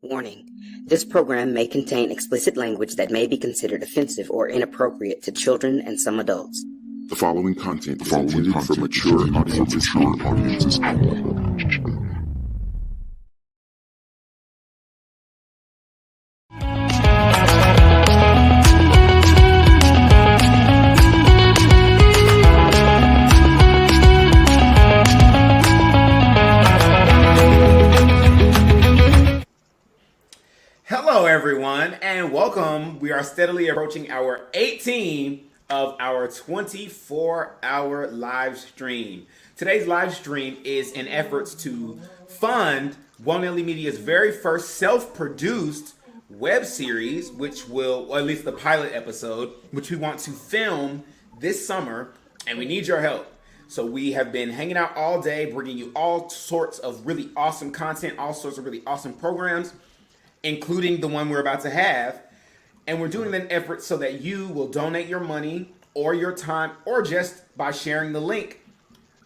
Warning: this program may contain explicit language that may be considered offensive or inappropriate to children and some adults. The following content is intended for mature audiences only. Hello everyone and welcome. We are steadily approaching hour 18 of our 24-hour live stream. Today's live stream is in efforts to fund Woe Nelly Media's very first self-produced web series, which will, or at least the pilot episode, which we want to film this summer, and we need your help. So we have been hanging out all day, bringing you all sorts of really awesome content, all sorts of really awesome programs, including the one we're about to have. And we're doing an effort so that you will donate your money or your time or just by sharing the link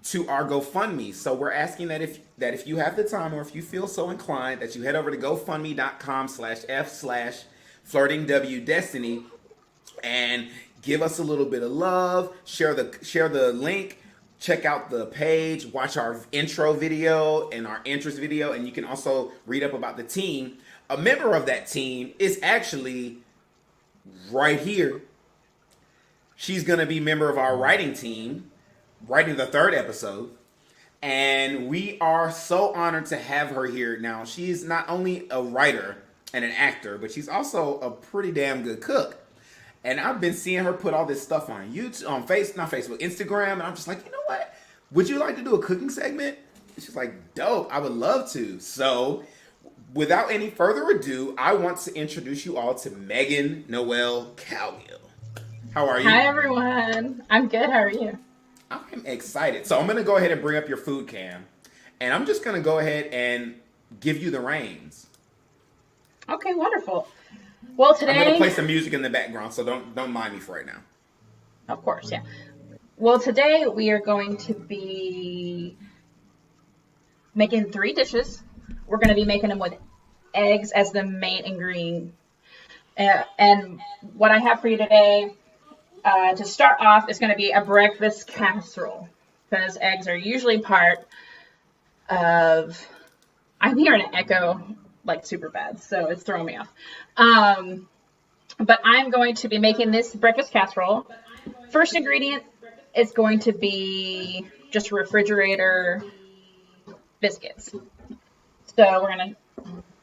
to our GoFundMe. So we're asking that if you have the time or if you feel so inclined that you head over to gofundme.com/f/flirtingwdestiny and give us a little bit of love, share the link, check out the page, watch our intro video and our interest video, and you can also read up about the team. A member of that team is actually right here. She's going to be a member of our writing team, writing the third episode. And we are so honored to have her here. Now, she's not only a writer and an actor, but she's also a pretty damn good cook. And I've been seeing her put all this stuff on YouTube, not Facebook, Instagram. And I'm just like, you know what? Would you like to do a cooking segment? And she's like, dope, I would love to. So without any further ado, I want to introduce you all to Megan Noelle Cowgill. How are you? Hi, everyone. I'm good. How are you? I'm excited. So I'm going to go ahead and bring up your food cam. And I'm just going to go ahead and give you the reins. Okay, wonderful. Well, today I'm going to play some music in the background, so don't mind me for right now. Of course, yeah. Well, today we are going to be making 3 dishes. We're going to be making them with eggs as the main ingredient. And what I have for you today to start off is going to be a breakfast casserole, because eggs are usually part of... I'm hearing an echo like super bad, so it's throwing me off. But I'm going to be making this breakfast casserole. First ingredient is going to be just refrigerator biscuits. So we're going to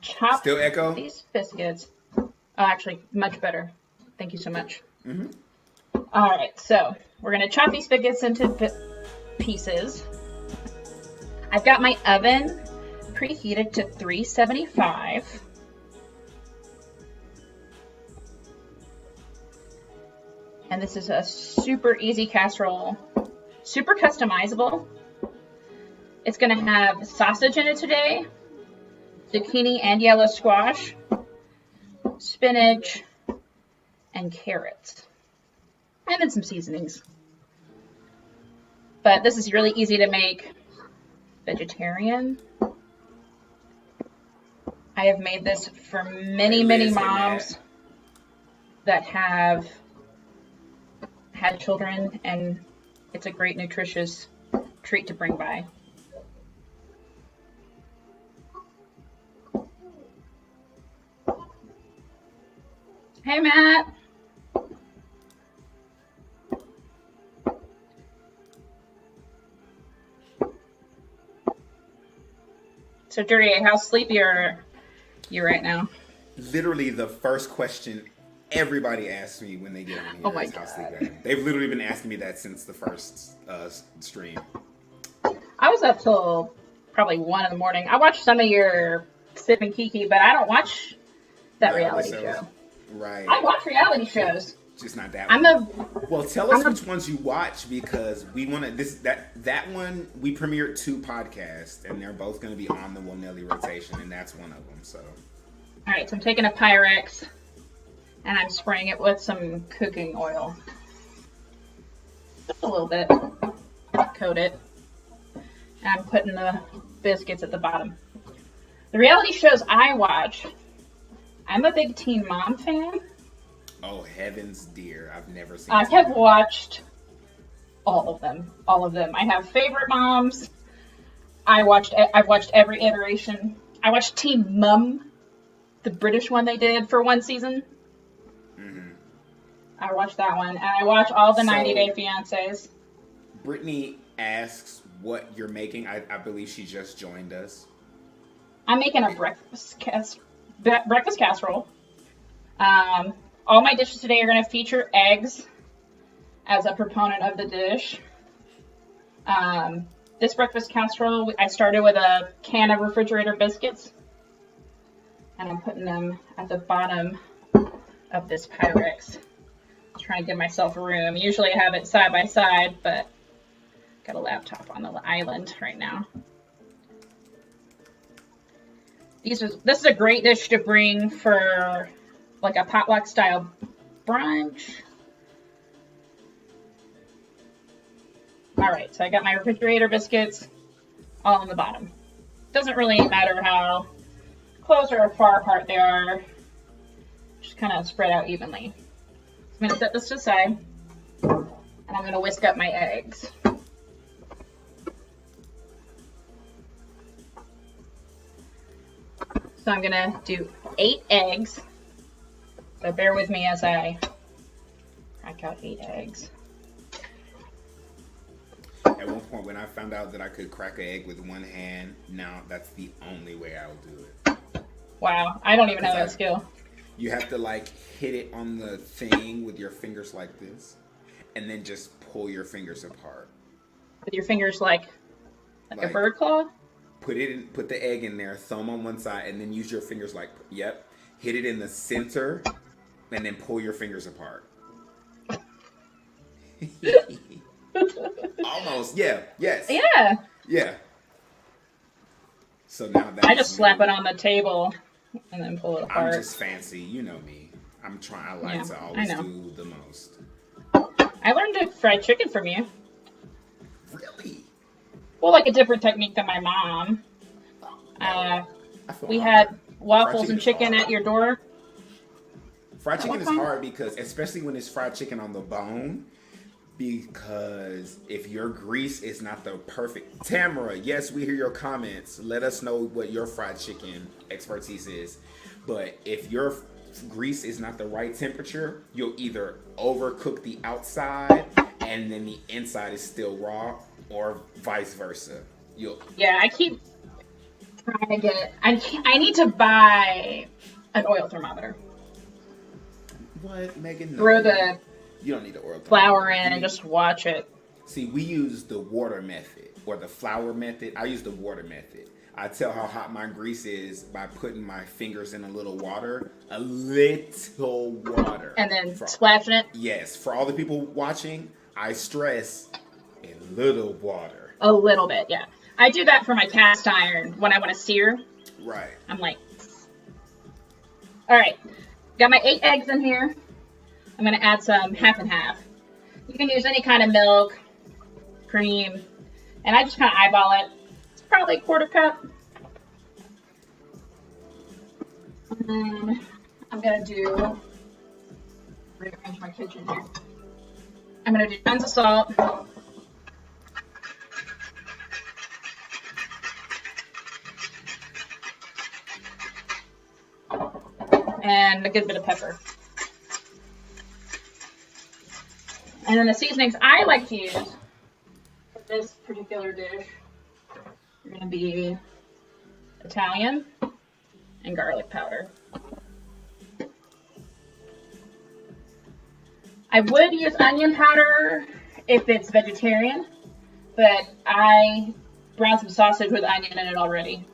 chop Still echo? these biscuits. Oh, actually, much better. Thank you so much. Mm-hmm. All right, so we're going to chop these biscuits into pieces. I've got my oven preheated to 375. And this is a super easy casserole, super customizable. It's going to have sausage in it today, zucchini and yellow squash, spinach, and carrots, and then some seasonings. But this is really easy to make. Vegetarian. I have made this for many moms that have had children, and it's a great nutritious treat to bring by. Hey, Matt. So, Duryea, how sleepy are you right now? Literally the first question everybody asks me when they get on here. Oh my is how God. sleepy I am. They've literally been asking me that since the first stream. I was up till probably 1 in the morning. I watched some of your Sip and Kiki, but I don't watch that reality show. Right. I watch reality shows. Just not that I'm one. a Well, tell us which ones you watch, because we want to. That one we premiered 2 podcasts, and they're both going to be on the Woe Nelly rotation, and that's one of them. So, all right. So I'm taking a Pyrex, and I'm spraying it with some cooking oil, just a little bit. Coat it, and I'm putting the biscuits at the bottom. The reality shows I watch I'm a big Teen Mom fan. Oh, heavens dear. I've never seen I have watched all of them. All of them. I have favorite moms. I've watched every iteration. I watched Teen Mum, the British one they did for one season. Mm-hmm. I watched that one. And I watch all the 90 Day Fiancés. Brittany asks what you're making. I believe she just joined us. I'm making a breakfast casserole. All my dishes today are going to feature eggs as a proponent of the dish. This breakfast casserole, I started with a can of refrigerator biscuits. And I'm putting them at the bottom of this Pyrex. Trying to give myself room. Usually I have it side by side, but got a laptop on the island right now. This is a great dish to bring for like a potluck style brunch. All right, so I got my refrigerator biscuits all on the bottom. Doesn't really matter how close or far apart they are. Just kind of spread out evenly. I'm going to set this aside, and I'm going to whisk up my eggs. So I'm going to do 8 eggs. So bear with me as I crack out 8 eggs. At one point when I found out that I could crack an egg with one hand, now that's the only way I'll do it. Wow, I don't even have that skill. You have to like hit it on the thing with your fingers like this, and then just pull your fingers apart. With your fingers like a bird claw? Put the egg in there, thumb on one side, and then use your fingers like, yep. Hit it in the center, and then pull your fingers apart. Almost, yeah, yes. Yeah. Yeah. So now that I just slap it on the table and then pull it apart. I'm just fancy, you know me. I like to always do the most. I learned to fry chicken from you. Really? Well, like a different technique than my mom. We had waffles and chicken at your door. Fried chicken is hard because, especially when it's fried chicken on the bone, because if your grease is not the perfect... Tamara, yes, we hear your comments. Let us know what your fried chicken expertise is. But if your grease is not the right temperature, you'll either overcook the outside and then the inside is still raw, or vice versa. Yeah, I keep trying to get... I need to buy an oil thermometer. What, Megan? No. Throw the... You don't need the oil flour in and just watch it. See, we use the water method or the flour method. I use the water method. I tell how hot my grease is by putting my fingers in a little water. And then splashing it? Yes. For all the people watching, I stress a little water. A little bit, yeah. I do that for my cast iron when I want to sear. Right. I'm like... All right. Got my 8 eggs in here. I'm going to add some half and half. You can use any kind of milk, cream, and I just kind of eyeball it. It's probably a 1/4 cup. And then I'm going to rearrange my kitchen here. I'm going to do tons of salt. And a good bit of pepper. And then the seasonings I like to use for this particular dish are going to be Italian and garlic powder. I would use onion powder if it's vegetarian, but I browned some sausage with onion in it already.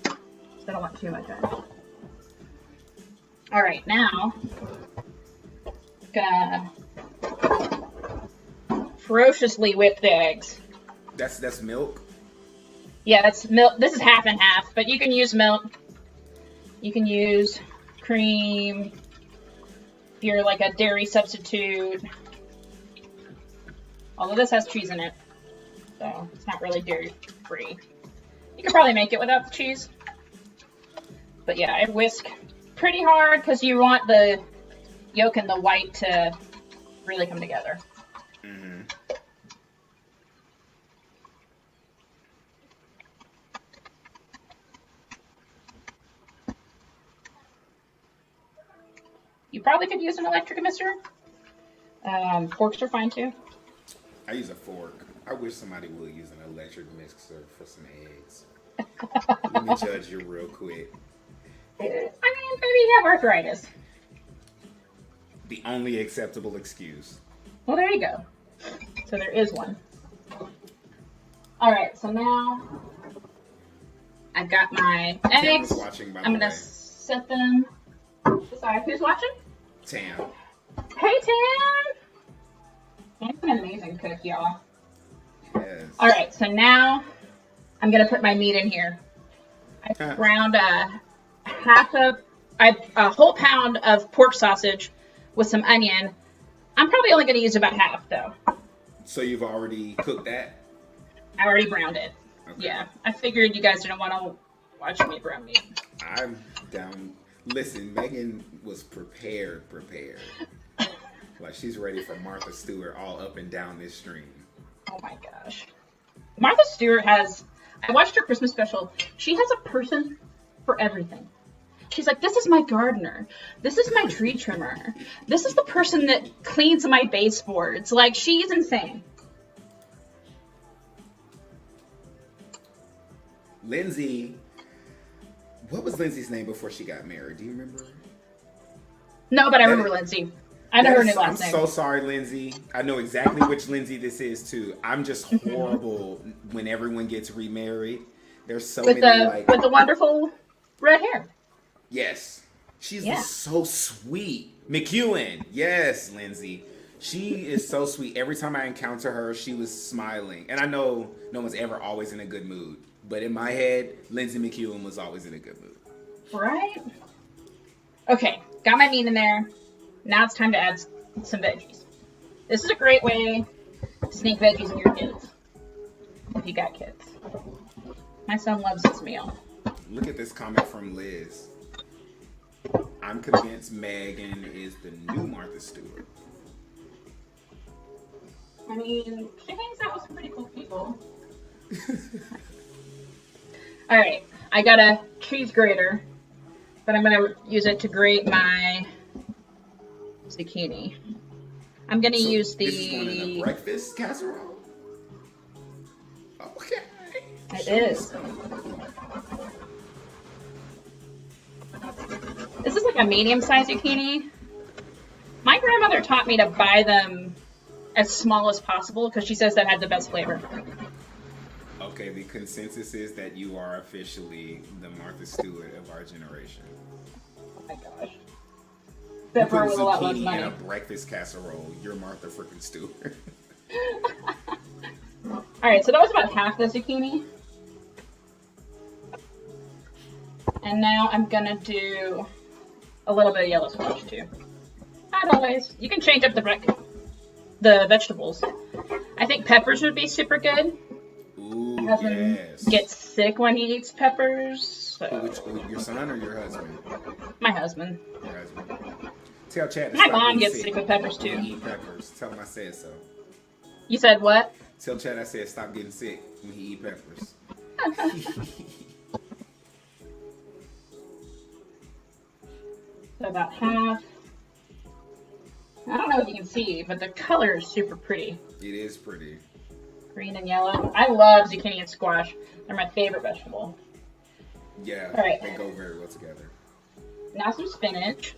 So I don't want too much onion. All right, now gonna ferociously whip the eggs. That's milk? Yeah, that's milk. This is half and half, but you can use milk. You can use cream if you're like a dairy substitute. Although this has cheese in it, so it's not really dairy free. You could probably make it without the cheese. But yeah, I whisk pretty hard because you want the yolk and the white to really come together. Mm-hmm. You probably could use an electric mixer. Forks are fine too. I use a fork. I wish somebody would use an electric mixer for some eggs. Let me judge you real quick. I mean, maybe you have arthritis. The only acceptable excuse. Well, there you go. So there is one. All right, so now I've got my eggs. Watching, by the I'm gonna way. set them. Sorry, who's watching? Tam. Hey, Tam. Tam's an amazing cook, y'all. Yes. All right, so now I'm gonna put my meat in here. I ground a whole pound of pork sausage with some onion. I'm probably only gonna use about half though. So you've already cooked that? I already browned it. Okay. Yeah, I figured you guys didn't want to watch me brown meat. I'm down. Listen, Megan was prepared. Like she's ready for Martha Stewart all up and down this stream. Oh my gosh. Martha Stewart has, I watched her Christmas special. She has a person for everything. She's like, this is my gardener. This is my tree trimmer. This is the person that cleans my baseboards. Like, she's insane. Lindsay, what was Lindsay's name before she got married? Do you remember? No, but I remember Lindsay. I know her new last name. I'm so sorry, Lindsay. I know exactly which Lindsay this is too. I'm just horrible when everyone gets remarried. There's so many with the wonderful red hair. Yes. She's so sweet. McEwen. Yes, Lindsay. She is so sweet. Every time I encounter her, she was smiling. And I know no one's ever always in a good mood. But in my head, Lindsay McEwen was always in a good mood. Right? Okay, got my meat in there. Now it's time to add some veggies. This is a great way to sneak veggies in your kids. If you got kids. My son loves this meal. Look at this comment from Liz. I'm convinced Megan is the new Martha Stewart. I mean, she hangs out with some pretty cool people. Alright, I got a cheese grater, but I'm going to use it to grate my zucchini. I'm going to use the... This is going in a breakfast casserole? Okay. It is. This is like a medium-sized zucchini. My grandmother taught me to buy them as small as possible because she says that had the best flavor. Okay, the consensus is that you are officially the Martha Stewart of our generation. Oh my gosh. You Except put for with a lot less zucchini in money. a breakfast casserole. You're Martha freaking Stewart. Alright, so that was about half the zucchini. And now I'm gonna do a little bit of yellow squash too. Not always. You can change up the vegetables. I think peppers would be super good. Ooh, My husband gets sick when he eats peppers. So. Your son or your husband? My husband. Your husband. Tell Chad to My stop mom getting gets sick with peppers when too. he eat peppers. Tell him I said so. You said what? Tell Chad I said stop getting sick when he eat peppers. So about half. I don't know if you can see, but the color is super pretty. It is pretty. Green and yellow. I love zucchini and squash. They're my favorite vegetable. Yeah, All right. they go very well together. Now some spinach.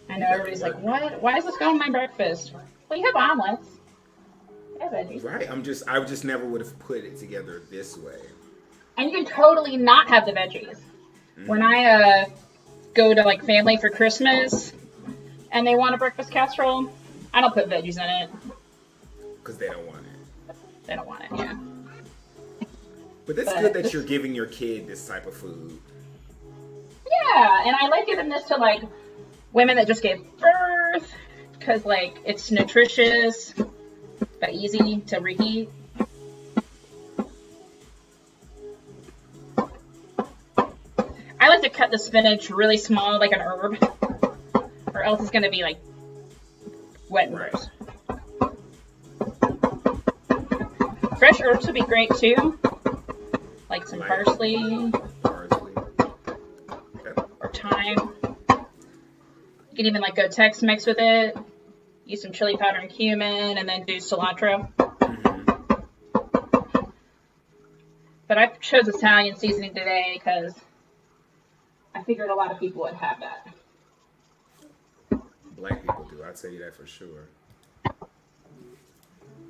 I know everybody's like, what? Why is this going on my breakfast? Well, you have omelets. You have veggies. Right, I just never would have put it together this way. And you can totally not have the veggies. When I go to like family for Christmas and they want a breakfast casserole, I don't put veggies in it. Because they don't want it. They don't want it, yeah. But it's good that you're giving your kid this type of food. Yeah, and I like giving this to like women that just gave birth because like it's nutritious but easy to reheat. to cut the spinach really small, like an herb, or else it's going to be like wet and gross. Fresh herbs would be great too, like some parsley or thyme. You can even like go Tex-Mex with it. Use some chili powder and cumin, and then do cilantro. But I chose Italian seasoning today because I figured a lot of people would have that. Black people do, I'll tell you that for sure.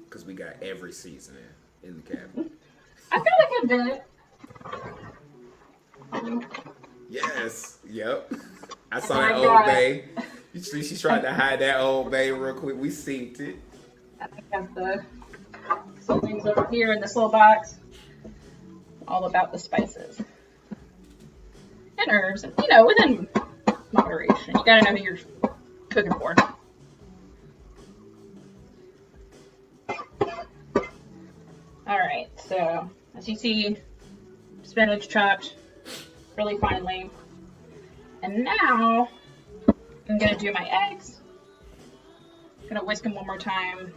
Because we got every seasoning in the cabinet. I feel like I did. Yes, yep. I saw that Old Bay. She tried to hide that Old Bay real quick. We synced it. I got the some things over here in this little box. All about the spices and herbs, and within moderation. You gotta know who you're cooking for. All right, so as you see, spinach chopped really finely, and now I'm gonna do my eggs. I'm gonna whisk them one more time.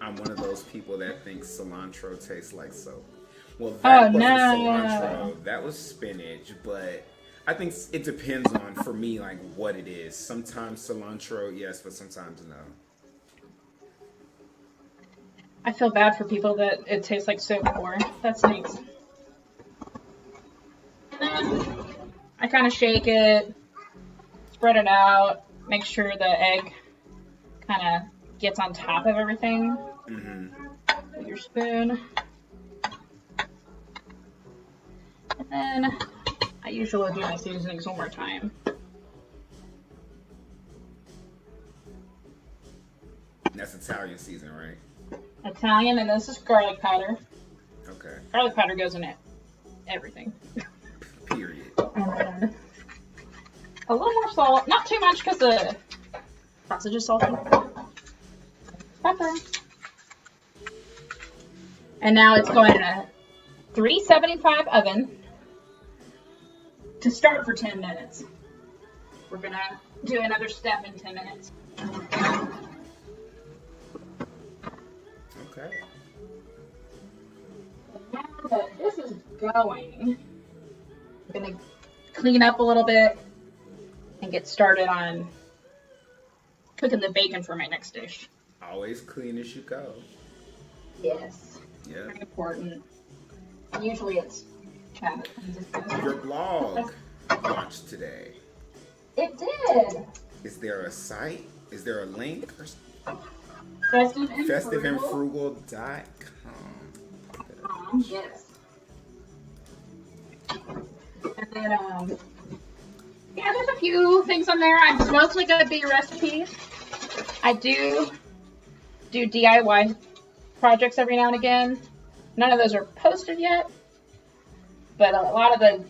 I'm one of those people that thinks cilantro tastes like soap. Well, that wasn't cilantro. That was spinach, but I think it depends on, for me, like what it is. Sometimes cilantro, yes, but sometimes no. I feel bad for people that it tastes like soap for. That stinks. And then I kind of shake it, spread it out, make sure the egg kind of gets on top of everything. With your spoon. And then I usually do my seasonings one more time. That's Italian seasoning, right? Italian, and this is garlic powder. Okay. Garlic powder goes in everything. Period. And then a little more salt. Not too much because the sausage is salty. Pepper. And now it's going in a 375 oven to start for 10 minutes. We're going to do another step in 10 minutes. Okay. Now that this is going, I'm going to clean up a little bit and get started on cooking the bacon for my next dish. Always clean as you go. Yes. Yeah. Very important. Usually it's Chad that cleans his food. Your blog launched today. It did. Is there a site? Is there a link? Festiveandfrugal.com. Yes. And then, yeah, there's a few things on there. I'm mostly going to be recipes. I do DIY projects every now and again. None of those are posted yet, but a lot of the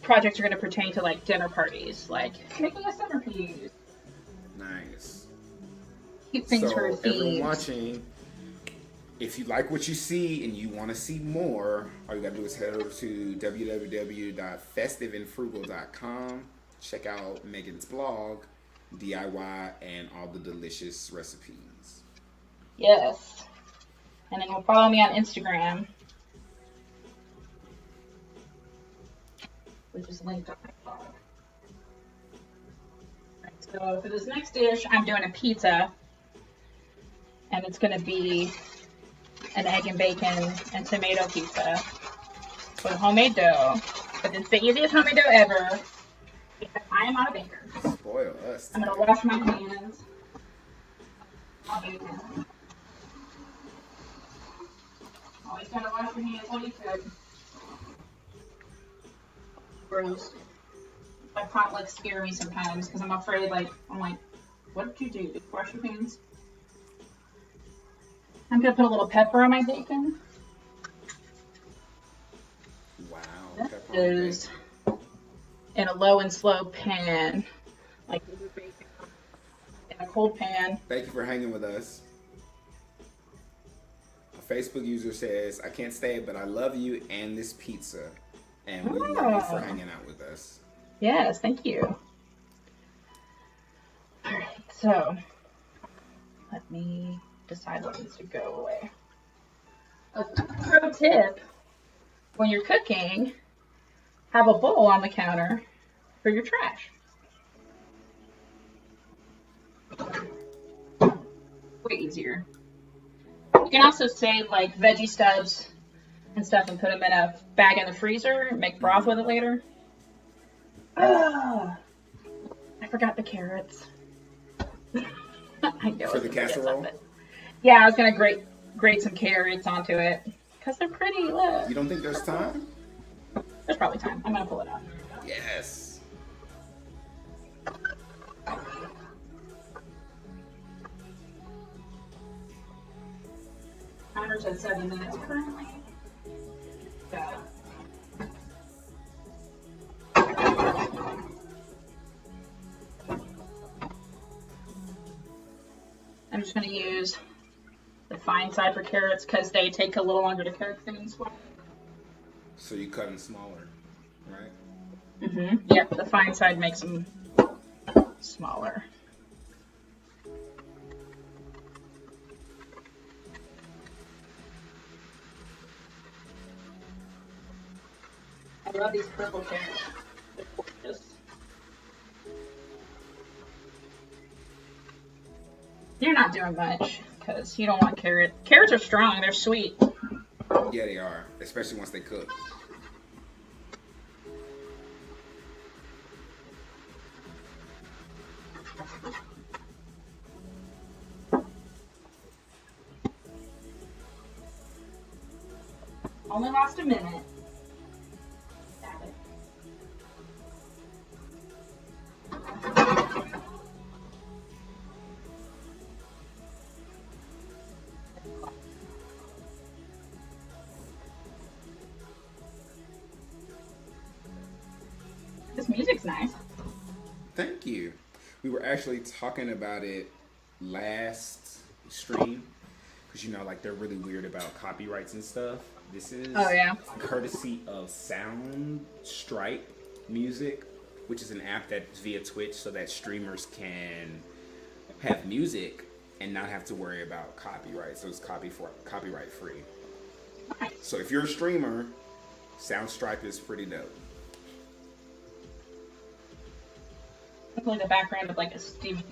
projects are going to pertain to like dinner parties, like making a centerpiece. Nice. Cute things for everyone thieves. watching, if you like what you see and you want to see more, all you got to do is head over to www.festiveandfrugal.com. Check out Megan's blog, DIY, and all the delicious recipes. Yes. And then you'll follow me on Instagram, which is linked on my blog. Right, so for this next dish, I'm doing a pizza, and it's going to be an egg and bacon and tomato pizza with homemade dough. But it's the easiest homemade dough ever because I am not a baker. Spoil us. I'm going to wash my hands. Always gotta wash your hands while you cook. Gross. My potlucks scare me sometimes because I'm afraid, I'm like, what did you do? Did you wash your hands? I'm gonna put a little pepper on my bacon. Wow. This is in a low and slow pan, like bacon in a cold pan. Thank you for hanging with us. A Facebook user says, I can't stay, but I love you and this pizza. And we love you for hanging out with us. Yes, thank you. Alright, so let me decide what needs to go away. A pro tip, when you're cooking, have a bowl on the counter for your trash. Way easier. You can also save like veggie stubs and stuff and put them in a bag in the freezer and make broth with it later. Oh, I forgot the carrots. I know. For the casserole? Yeah, I was gonna grate some carrots onto it because they're pretty. Look. You don't think there's time? There's probably time. I'm gonna pull it out. Yes. Timer's at 7 minutes currently. So. I'm just going to use the fine side for carrots because they take a little longer to cook than squash. So you cut them smaller, right? Mm-hmm. Yep, the fine side makes them smaller. I love these purple carrots. They're gorgeous. You're not doing much because you don't want carrots. Carrots are strong. They're sweet. Yeah, they are, especially once they cook. Only lost a minute. Stab it. This music's nice. Thank you. We were actually talking about it last stream because, you know, like they're really weird about copyrights and stuff. This is courtesy of Soundstripe Music, which is an app that's via Twitch so that streamers can have music and not have to worry about copyright. So it's copyright free. So if you're a streamer, Soundstripe is pretty dope. Like the background of like a Steve.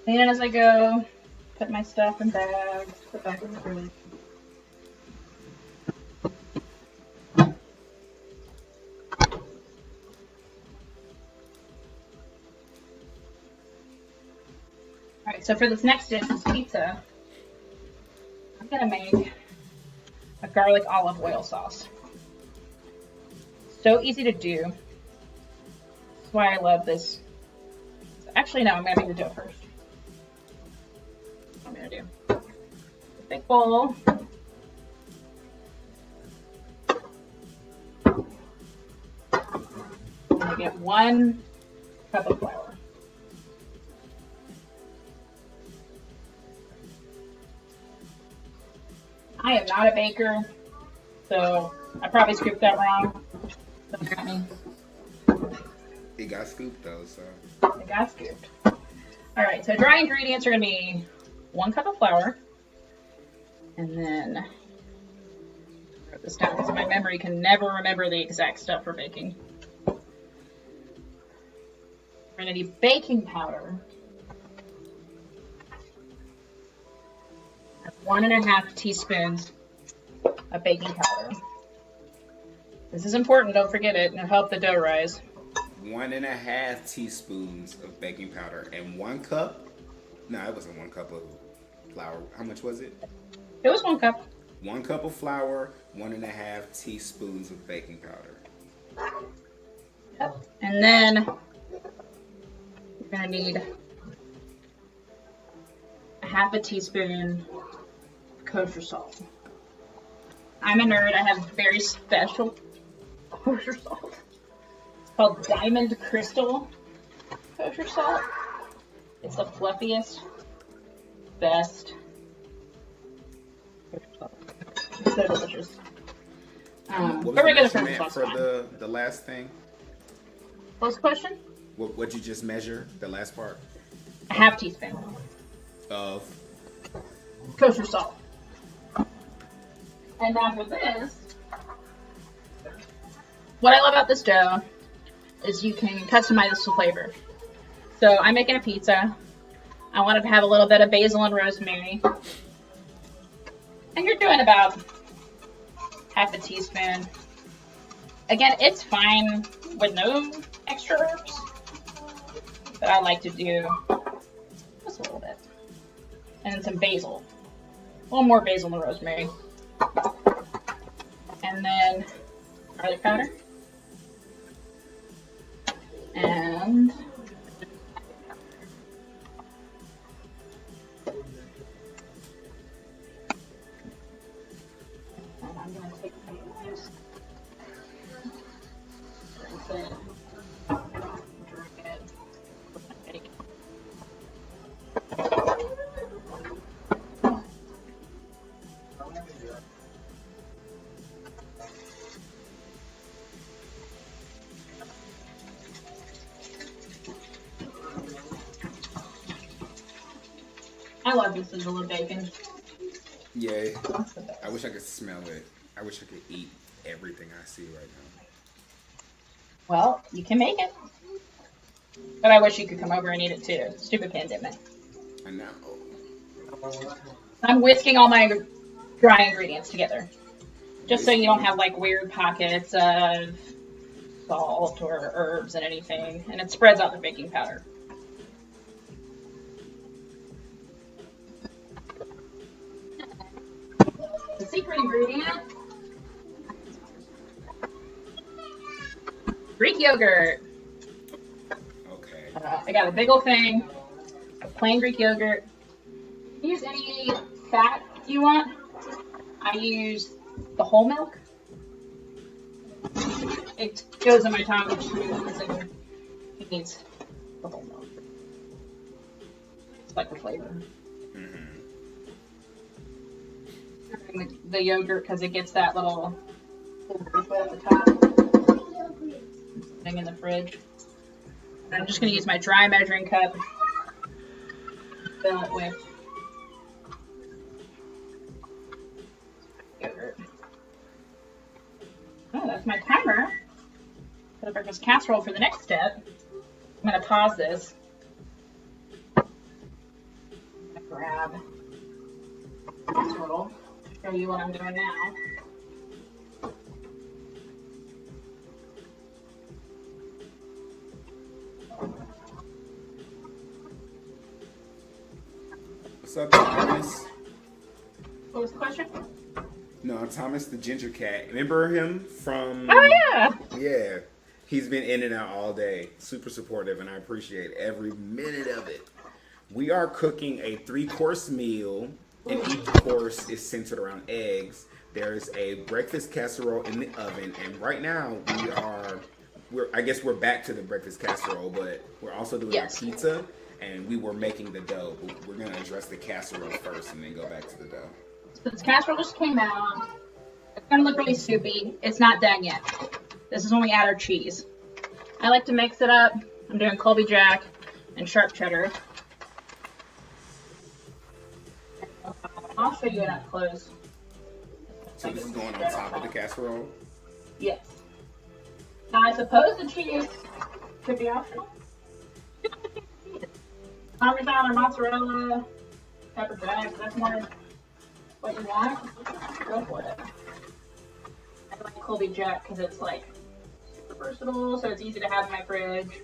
And as I go, put my stuff in bags, put back in the fridge. Alright, so for this next dish, this pizza, I'm gonna make a garlic olive oil sauce. So easy to do. That's why I love this. Actually, no, I'm gonna make the dough first. I'm gonna do a big bowl. I'm gonna get 1 cup of flour. I am not a baker, so I probably scooped that wrong. Don't at me. It got scooped though, so. It got scooped. Alright, so dry ingredients are going to be 1 cup of flour. And then, I wrote this down because my memory can never remember the exact stuff for baking. We're going to need baking powder. 1.5 teaspoons of baking powder. This is important, don't forget it, and it'll help the dough rise. 1.5 teaspoons of baking powder and 1 cup. No, it wasn't 1 cup of flour. How much was it? It was 1 cup. 1 cup of flour, 1.5 teaspoons of baking powder. Yep. And then we're gonna need 1/2 teaspoon kosher salt. I'm a nerd. I have very special kosher salt. called Diamond Crystal kosher salt. It's the fluffiest, best kosher salt. It's so delicious. What was but we're the gonna finish measurement for the last thing? What was the question? What'd you just measure? The last part? A half teaspoon Of? kosher salt. And now for this, what I love about this dough is you can customize this to flavor. So I'm making a pizza. I wanted to have a little bit of basil and rosemary. And you're doing about half a teaspoon. Again, it's fine with no extra herbs, but I like to do just a little bit. And then some basil. A little more basil than rosemary. And then garlic powder. And I'm going to take these. I love this sizzle of bacon. Yeah. I wish I could smell it. I wish I could eat everything I see right now. Well, you can make it. But I wish you could come over and eat it too. Stupid pandemic. I know. I'm whisking all my dry ingredients together. Just so you don't have like weird pockets of salt or herbs and anything. And it spreads out the baking powder. The secret ingredient, Greek yogurt. Okay. I got a big old thing of plain Greek yogurt. Use any fat you want. I use the whole milk. It goes in my tongue because it needs the whole milk. It's like the flavor. The yogurt because it gets that little at the top thing in the fridge. And I'm just going to use my dry measuring cup, fill it with yogurt. Oh, that's my timer for the breakfast casserole. For the next step, I'm going to pause this. Grab casserole. Show you what I'm doing now. What's up, Thomas? What was the question? No, Thomas the ginger cat. Remember him from... Oh, yeah. Yeah. He's been in and out all day. Super supportive, and I appreciate every minute of it. We are cooking a 3-course meal, and each course is centered around eggs. There's a breakfast casserole in the oven, and right now I guess we're back to the breakfast casserole, but we're also doing our pizza, and we were making the dough. But we're gonna address the casserole first, and then go back to the dough. So this casserole just came out. It's gonna look really soupy. It's not done yet. This is when we add our cheese. I like to mix it up. I'm doing Colby Jack and sharp cheddar. I'll show you it up close. So this is going on top of the casserole? Yes. Now I suppose the cheese could be optional. Parmesan or mozzarella, pepper jack, if that's more what you want, go for it. I like Colby Jack because it's like super versatile, so it's easy to have in my fridge.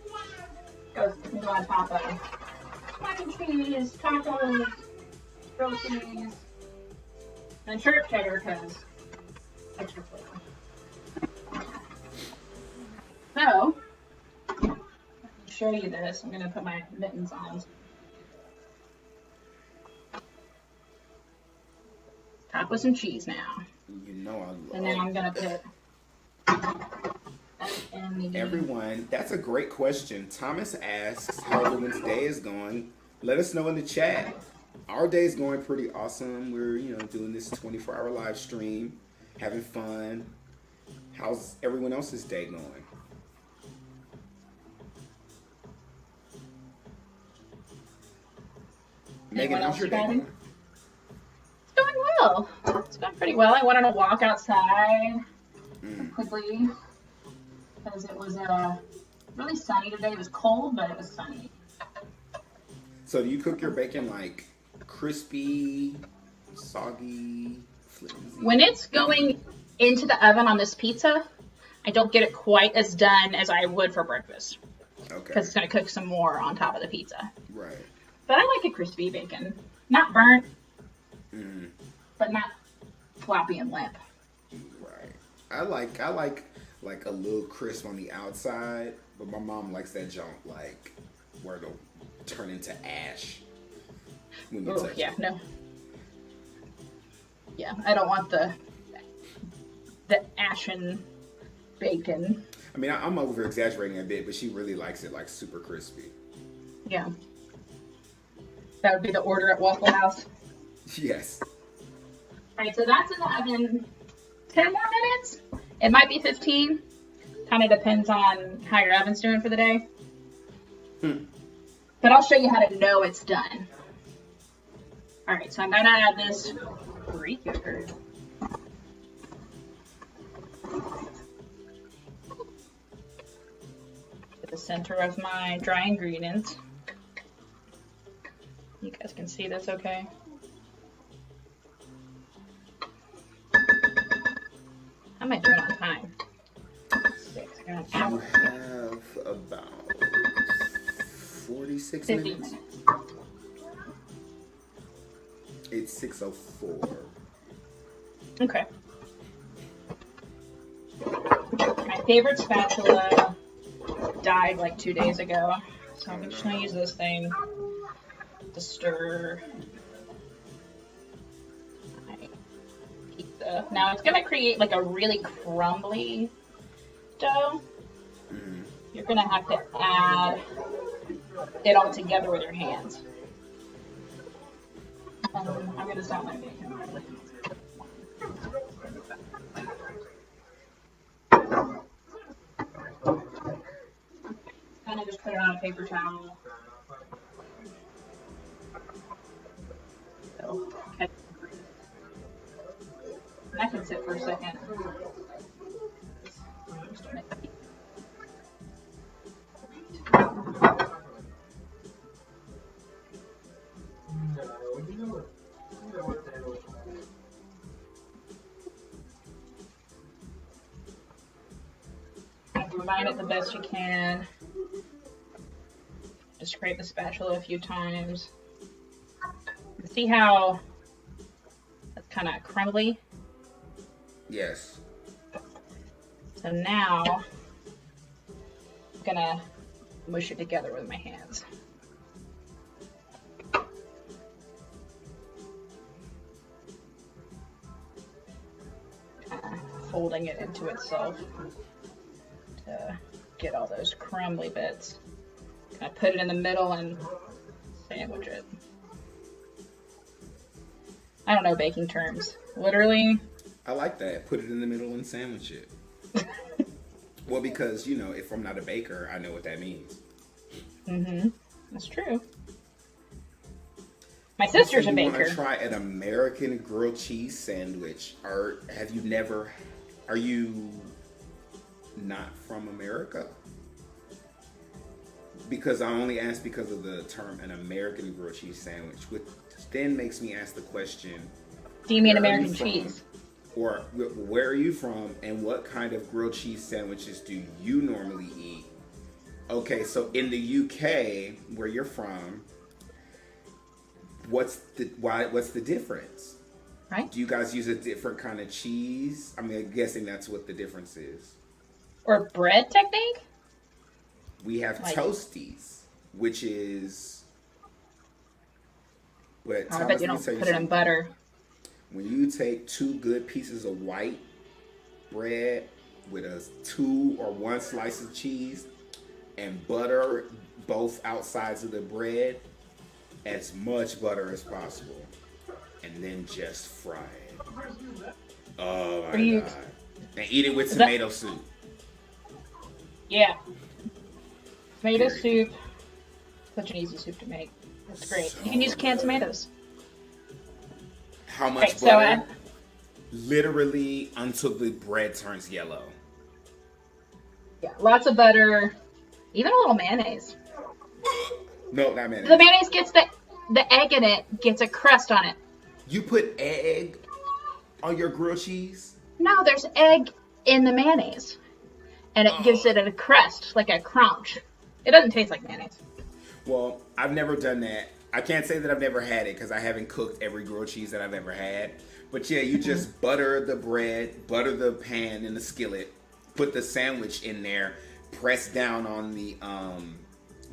Goes on top of mac and cheese, tacos, grilled cheese, and sharp cheddar because extra flavor. So, let me show you this. I'm going to put my mittens on. Top with some cheese now. You know I love And then I'm going to put that in everyone. That's a great question. Thomas asks how everyone's day is going. Let us know in the chat. Our day is going pretty awesome. We're, doing this 24-hour live stream, having fun. How's everyone else's day going? Megan, how's your day going? It's going well. It's going pretty well. I went on a walk outside quickly because it was really sunny today. It was cold, but it was sunny. So do you cook your bacon like crispy, soggy, flimsy? When it's going into the oven on this pizza, I don't get it quite as done as I would for breakfast. Okay. Because it's going to cook some more on top of the pizza. Right. But I like a crispy bacon. Not burnt, but not floppy and limp. Right. I like like a little crisp on the outside, but my mom likes that junk like where it'll turn into ash when you touch it. No. Yeah, I don't want the ashen bacon. I mean, I'm over exaggerating a bit, but she really likes it like super crispy. Yeah. That would be the order at Waffle House. Yes. Alright, so that's in the oven 10 more minutes. It might be 15. Kind of depends on how your oven's doing for the day. But I'll show you how to know it's done. Alright, so I'm going to add this Greek yogurt. To the center of my dry ingredients. You guys can see this okay? How am I doing on time? 6. You have about 46 50 minutes. minutes. It's 6:04. Okay. My favorite spatula died like 2 days ago, so I'm just gonna use this thing to stir my pizza. Now it's gonna create like a really crumbly dough. You're gonna have to add it all together with your hands. I'm gonna stop my bacon. Kind of just put it on a paper towel. So, okay. That can sit for a second. Combine it the best you can. Just scrape the spatula a few times. See how that's kind of crumbly? Yes. So now I'm gonna mush it together with my hands. Folding it into itself to get all those crumbly bits. Kind of put it in the middle and sandwich it. I don't know baking terms. Literally. I like that. Put it in the middle and sandwich it. Well, because, if I'm not a baker, I know what that means. That's true. My sister's a baker. Want to try an American grilled cheese sandwich? Are you not from America? Because I only ask because of the term an American grilled cheese sandwich, which then makes me ask the question, do you mean American cheese? Or where are you from and what kind of grilled cheese sandwiches do you normally eat? Okay, so in the UK, where you're from, what's the difference? Right. Do you guys use a different kind of cheese? I mean, I'm guessing that's what the difference is. Or bread technique? We have toasties, which is what. I bet you don't put it in butter. When you take 2 good pieces of white bread with a 2 or 1 slice of cheese and butter both outsides of the bread, as much butter as possible, and then just fry it. Oh my God. And eat it with tomato soup. Yeah. Tomato soup. Such an easy soup to make. That's great. So you can use canned tomatoes. How much Okay, butter? Literally until the bread turns yellow. Yeah, lots of butter. Even a little mayonnaise. No, not mayonnaise. The mayonnaise gets the egg in it, gets a crust on it. You put egg on your grilled cheese? No, there's egg in the mayonnaise. And it gives it a crust, like a crunch. It doesn't taste like mayonnaise. Well, I've never done that. I can't say that I've never had it because I haven't cooked every grilled cheese that I've ever had. But yeah, you just butter the bread, butter the pan in the skillet, put the sandwich in there, press down on the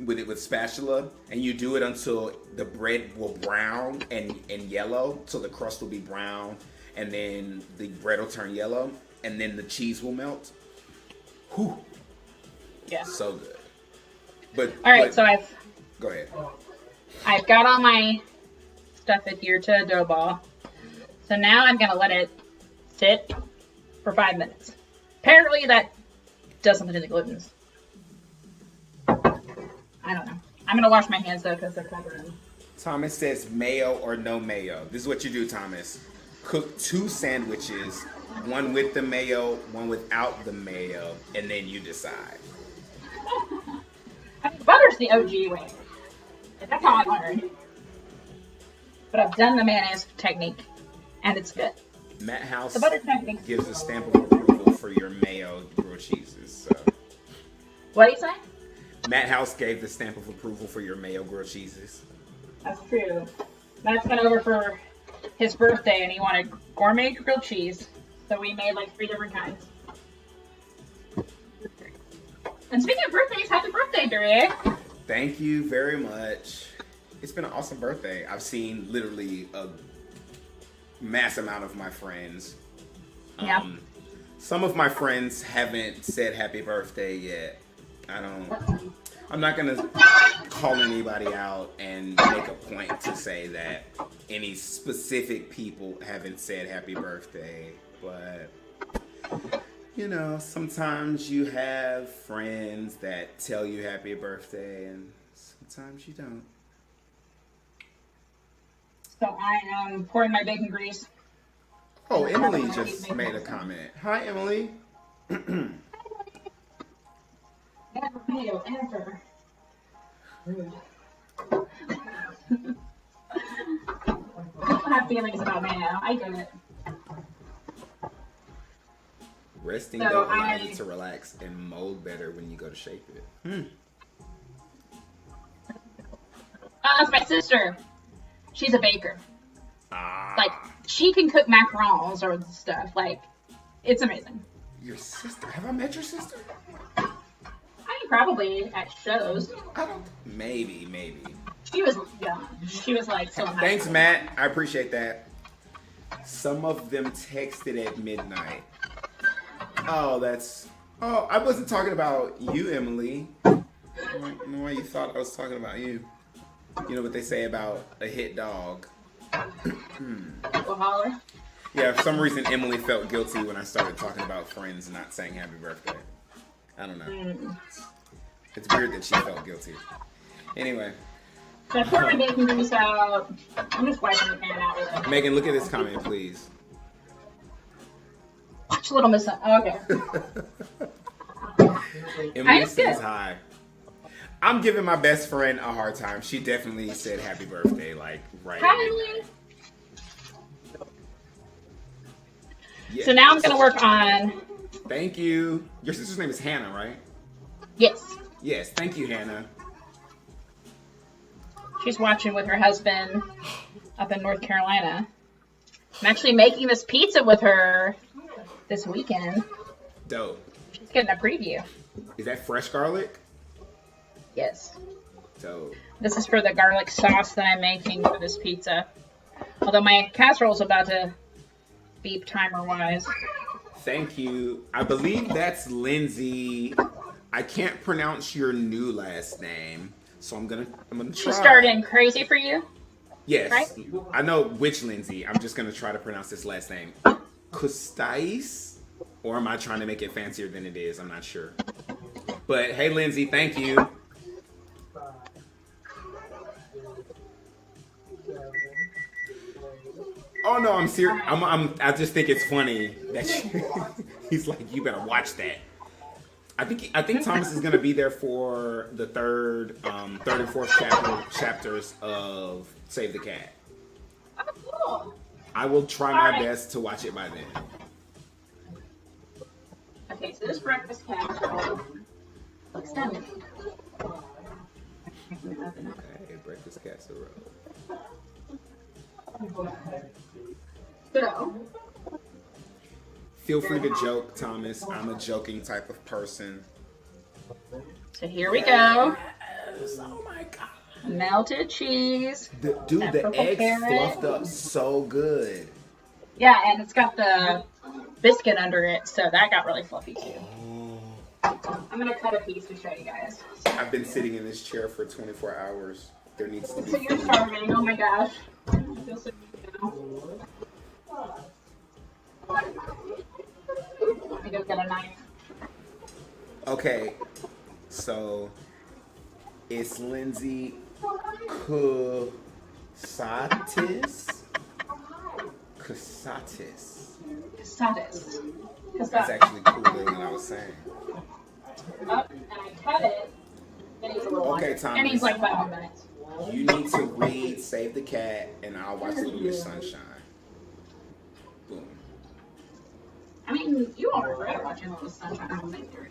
with spatula, and you do it until the bread will brown and yellow, so the crust will be brown, and then the bread will turn yellow, and then the cheese will melt. Whew. Yeah. So good. But all right, so go ahead. I've got all my stuff adhered to a dough ball. So now I'm gonna let it sit for 5 minutes. Apparently that does something to the glutens. I don't know. I'm gonna wash my hands though because they're covered in. Thomas says mayo or no mayo. This is what you do, Thomas. Cook 2 sandwiches, one with the mayo, one without the mayo, and then you decide. I mean, butter's the OG way. That's how I learned. But I've done the mayonnaise technique, and it's good. Matt House The butter technique. gives a stamp of approval for your mayo grilled cheeses. So. What do you say? Matt House gave the stamp of approval for your mayo grilled cheeses. That's true. Matt's been over for his birthday, and he wanted gourmet grilled cheese. So we made like 3 different kinds. And speaking of birthdays, happy birthday, Dre! Thank you very much. It's been an awesome birthday. I've seen literally a mass amount of my friends. Yeah. Some of my friends haven't said happy birthday yet. I'm not gonna call anybody out and make a point to say that any specific people haven't said happy birthday, but you know, sometimes you have friends that tell you happy birthday and sometimes you don't. So I am pouring my bacon grease. Oh, Emily just made a comment. Hi, Emily. Never mayo, ever. Rude. People have feelings about mayo. I get it. Resting So dough allows you to relax and mold better when you go to shape it. That's my sister. She's a baker. Ah, Like, she can cook macarons or stuff. Like, it's amazing. your sister? Have I met your sister? I mean, probably at shows. I don't. Maybe. She was young. She was like still in high Thanks, school. Matt. I appreciate that. Some of them texted at midnight. Oh, I wasn't talking about you, Emily. I don't know why you thought I was talking about you. You know what they say about a hit dog. We'll holler. Yeah, for some reason Emily felt guilty when I started talking about friends not saying happy birthday. I don't know. It's weird that she felt guilty. Anyway. So I poured my bacon grease out. I'm just wiping the pan out with it. Megan, look at this comment, please. Watch Little Miss. Okay. Emily I'm says good. hi. I'm giving my best friend a hard time. She definitely said happy birthday, like right Hi, at Emily. midnight. Yeah. So now I'm gonna work on. Thank you. Your sister's name is Hannah, right? Yes. Yes. Thank you, Hannah. She's watching with her husband up in North Carolina. I'm actually making this pizza with her this weekend. Dope. She's getting a preview. Is that fresh garlic? Yes. Dope. This is for the garlic sauce that I'm making for this pizza. Although my casserole's about to beep timer-wise. Thank you. I believe that's Lindsay. I can't pronounce your new last name, so I'm gonna try. She started getting crazy for you? Yes, right? I know which Lindsay. I'm just gonna try to pronounce this last name. Kustais? Or am I trying to make it fancier than it is? I'm not sure. But hey, Lindsay, thank you. Oh no, I'm serious. I just think it's funny that he's like, you better watch that. I think Thomas is gonna be there for the third and fourth chapters of Save the Cat. Oh, cool. I will try my best to watch it by then. Okay, so this breakfast casserole looks done. Okay, breakfast casserole. So, Feel free to joke, Thomas. I'm a joking type of person. so here we go. Oh my god. Melted cheese. Dude, That the purple eggs carrot. fluffed up so good. Yeah, and it's got the biscuit under it, so that got really fluffy too. I'm gonna cut a piece to show you guys. I've been sitting in this chair for 24 hours. There needs to be So you're food. starving. Oh my gosh. I feel so good now. Let me go get a knife. Okay, so it's Lindsay Cassatis. Casatis. That's actually cooler than I was saying. Up, and I cut it. It needs a little Okay, longer. Thomas. It needs like 5 more minutes. You need to read Save the Cat, and I'll watch Little Miss Sunshine. Boom. I mean, you all regret watching Little Sunshine on Homemaker.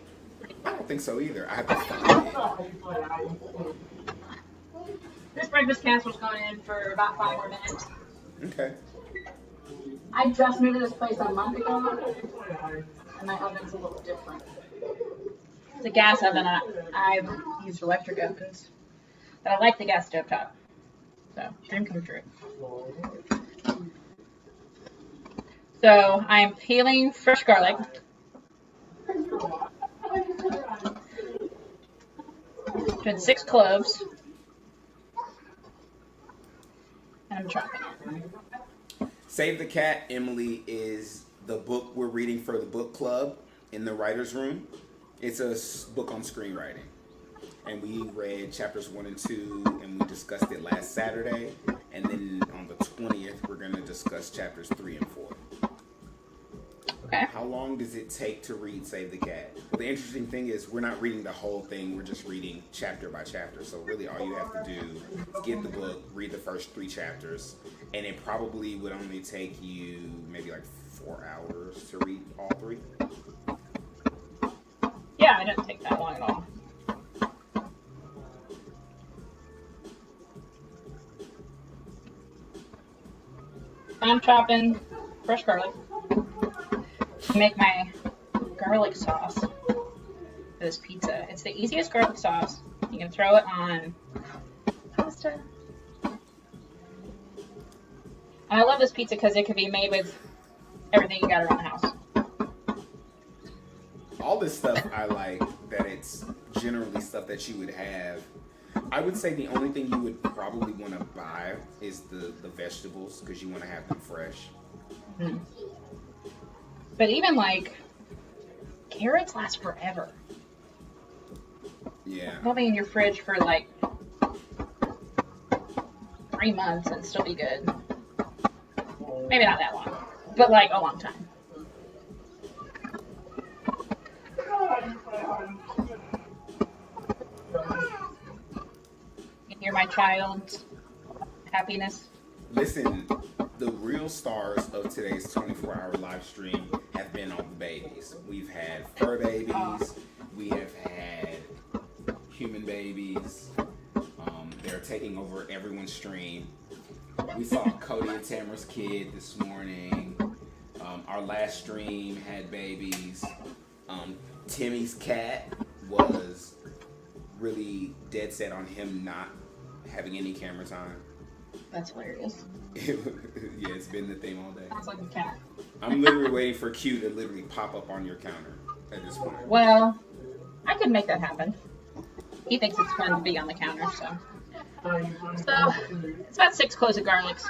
I don't think so either. I have to find it. This breakfast casserole's going in for about 5 more minutes. Okay. I just moved to this place a month ago, and my oven's a little different. It's a gas oven. I've used electric ovens, but I like the gas stove top. So, dream come true. So, I am peeling fresh garlic. Doing 6 cloves. And I'm chopping it. Save the Cat, Emily, is the book we're reading for the book club in the writer's room. It's a book on screenwriting. And we read chapters 1 and 2, and we discussed it last Saturday. And then on the 20th, we're going to discuss chapters 3 and 4. Okay. How long does it take to read Save the Cat? Well, the interesting thing is we're not reading the whole thing. We're just reading chapter by chapter. So really all you have to do is get the book, read the first 3 chapters, and it probably would only take you maybe like 4 hours to read all 3. Yeah, it doesn't take that long at all. I'm chopping fresh garlic to make my garlic sauce for this pizza. It's the easiest garlic sauce. You can throw it on pasta. And I love this pizza because it can be made with everything you got around the house. All this stuff I like that it's generally stuff that you would have. I would say the only thing you would probably want to buy is the vegetables because you want to have them fresh. Mm. But even like carrots last forever. Yeah. They'll be in your fridge for like 3 months and still be good. Maybe not that long, but like a long time. You can hear my child's happiness. Listen, the real stars of today's 24-hour live stream have been all the babies. We've had fur babies. We have had human babies. They're taking over everyone's stream. We saw Cody and Tamara's kid this morning. Our last stream had babies. Timmy's cat was really dead set on him not having any camera time. That's hilarious. Yeah, it's been the theme all day. Sounds like a cat. I'm literally waiting for Q to literally pop up on your counter at this point. Well, I could make that happen. He thinks it's fun to be on the counter, so. So, it's about 6 cloves of garlics.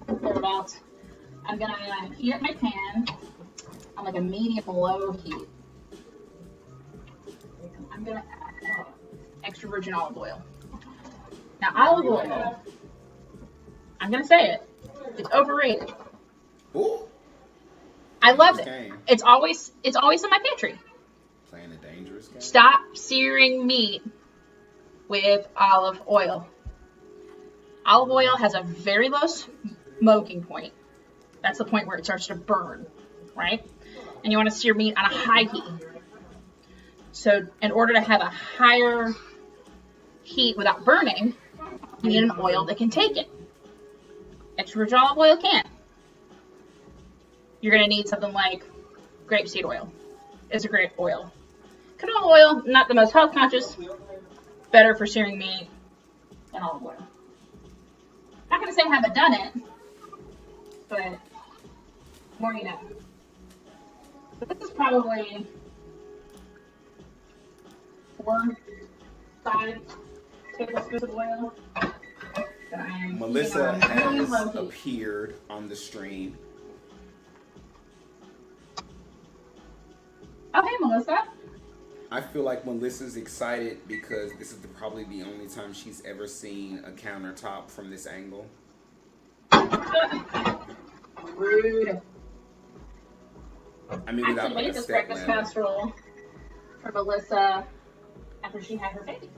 Thereabouts. I'm gonna heat up my pan on like a medium low heat. I'm gonna add extra virgin olive oil. Now, olive oil, I'm gonna say it, it's overrated. Ooh. I love This it. game. It's always in my pantry. Playing a dangerous game. Stop searing meat with olive oil. Olive oil has a very low smoking point. That's the point where it starts to burn, right? And you want to sear meat on a high heat. So in order to have a higher heat without burning, you need an oil that can take it. Extra virgin olive oil can't. You're going to need something like grapeseed oil. It's a great oil. Canola oil, not the most health conscious, better for searing meat than olive oil. Not going to say I haven't done it, but more you know. So this is probably 4, 5 tablespoons of oil. Melissa has appeared on the stream. Oh, hey, Melissa. I feel like Melissa's excited because this is probably the only time she's ever seen a countertop from this angle. Rude. I mean, I without actually like made a this step breakfast ladder. casserole for Melissa after she had her baby.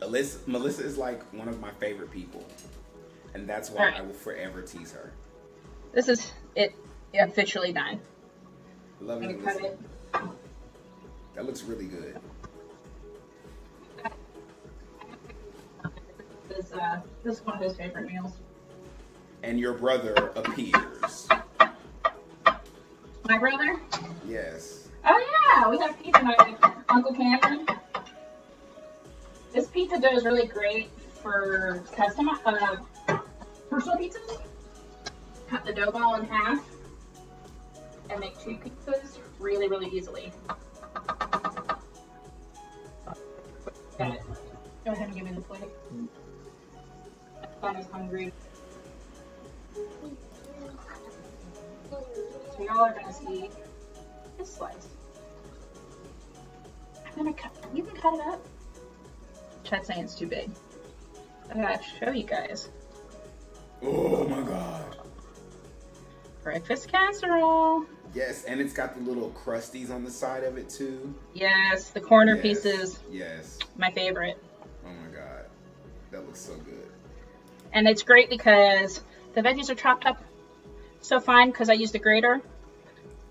Melissa is like one of my favorite people, and that's why Alright. I will forever tease her. This is it officially done. Love I'm you, gonna cut Melissa. it. That looks really good. This is one of his favorite meals. And your brother appears. My brother? Yes. Oh yeah, we have pizza night with Uncle Cameron. This pizza dough is really great for personal pizzas. Cut the dough ball in half and make 2 pizzas really, really easily. Got it. Go ahead and give me the plate. I'm hungry. So y'all are gonna see this slice. I'm gonna cut. You can cut it up. Chat's saying it's too big. I gotta show you guys. Oh my god. Breakfast casserole. Yes, and it's got the little crusties on the side of it too. Yes, the corner Yes. pieces. Yes. My favorite. Oh my god. That looks so good. And it's great because the veggies are chopped up so fine because I used the grater.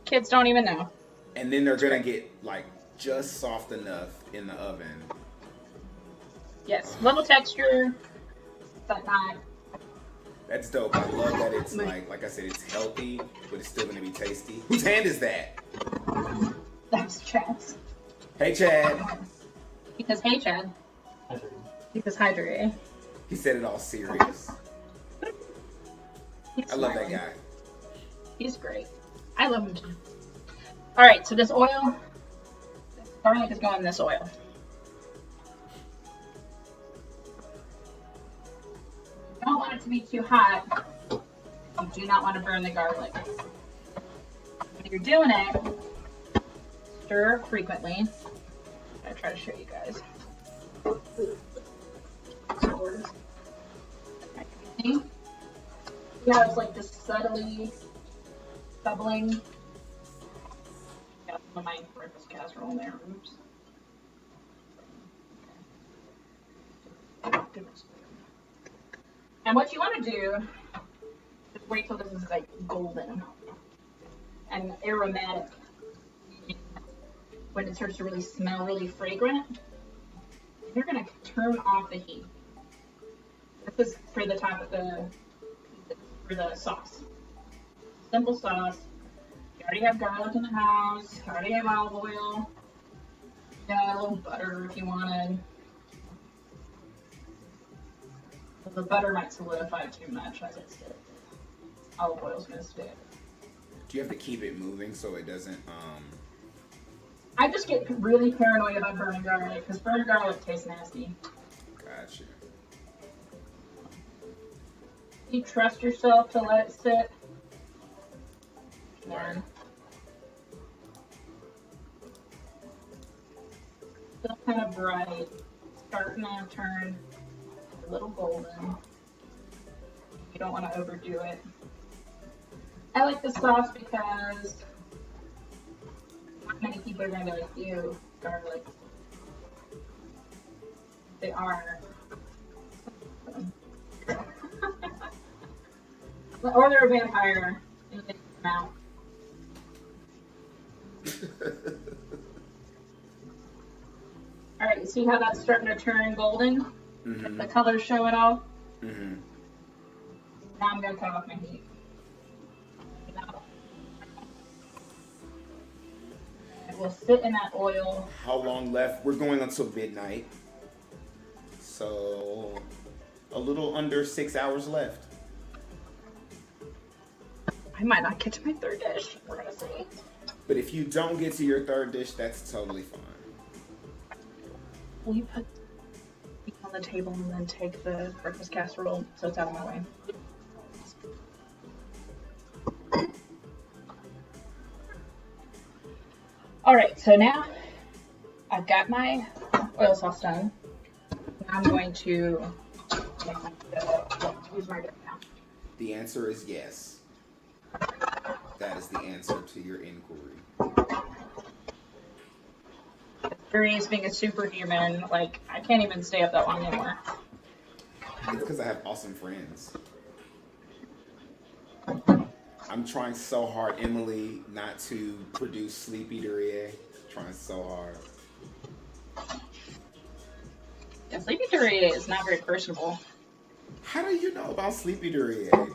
Kids don't even know. And then they're gonna get like just soft enough in the oven. Yes, little texture, but not. That's dope. I love that it's like I said, it's healthy, but it's still gonna be tasty. Whose hand is that? That's Chad's. Hey Chad. Because hey Chad. Because hydrate. He said it all serious. I love that guy. He's great. I love him too. Alright, so this oil, garlic is going in this oil. You don't want it to be too hot. You do not want to burn the garlic. When you're doing it, stir frequently. I try to show you guys. Yeah, it's like just subtly bubbling. Got some of my breakfast casserole in there. Oops. And what you want to do is wait till this is like golden and aromatic. When it starts to really smell really fragrant, you're gonna turn off the heat. This is for the top of for the sauce. Simple sauce. You already have garlic in the house. You already have olive oil. Yeah, a little butter if you wanted. The butter might solidify too much as it sits. olive oil is going to stick. Do you have to keep it moving so it doesn't, I just get really paranoid about burning garlic because burning garlic tastes nasty. Gotcha. You trust yourself to let it sit. Right. Still kind of bright, starting to turn a little golden. You don't want to overdo it. I like the sauce because not many people are going to be like, ew, garlic. They are. Or they're a vampire and they come out. Alright, you see how that's starting to turn golden? Mm-hmm. The colors show it all? Mm-hmm. Now I'm going to cut off my heat. It will sit in that oil. How long left? We're going until midnight. So, a little under 6 hours left. I might not get to my third dish. We're going to see. But if you don't get to your third dish, that's totally fine. Will you put it on the table and then take the breakfast casserole so it's out of my way? Alright, so now I've got my oil sauce done. Now I'm going to make my dough. Use my dough now. The answer is yes. That is the answer to your inquiry. Furious being a superhuman, like, I can't even stay up that long anymore. It's because I have awesome friends. I'm trying so hard, Emily, not to produce Sleepy Duryea. Trying so hard. Yeah, Sleepy Duryea is not very personable. How do you know about Sleepy Duryea?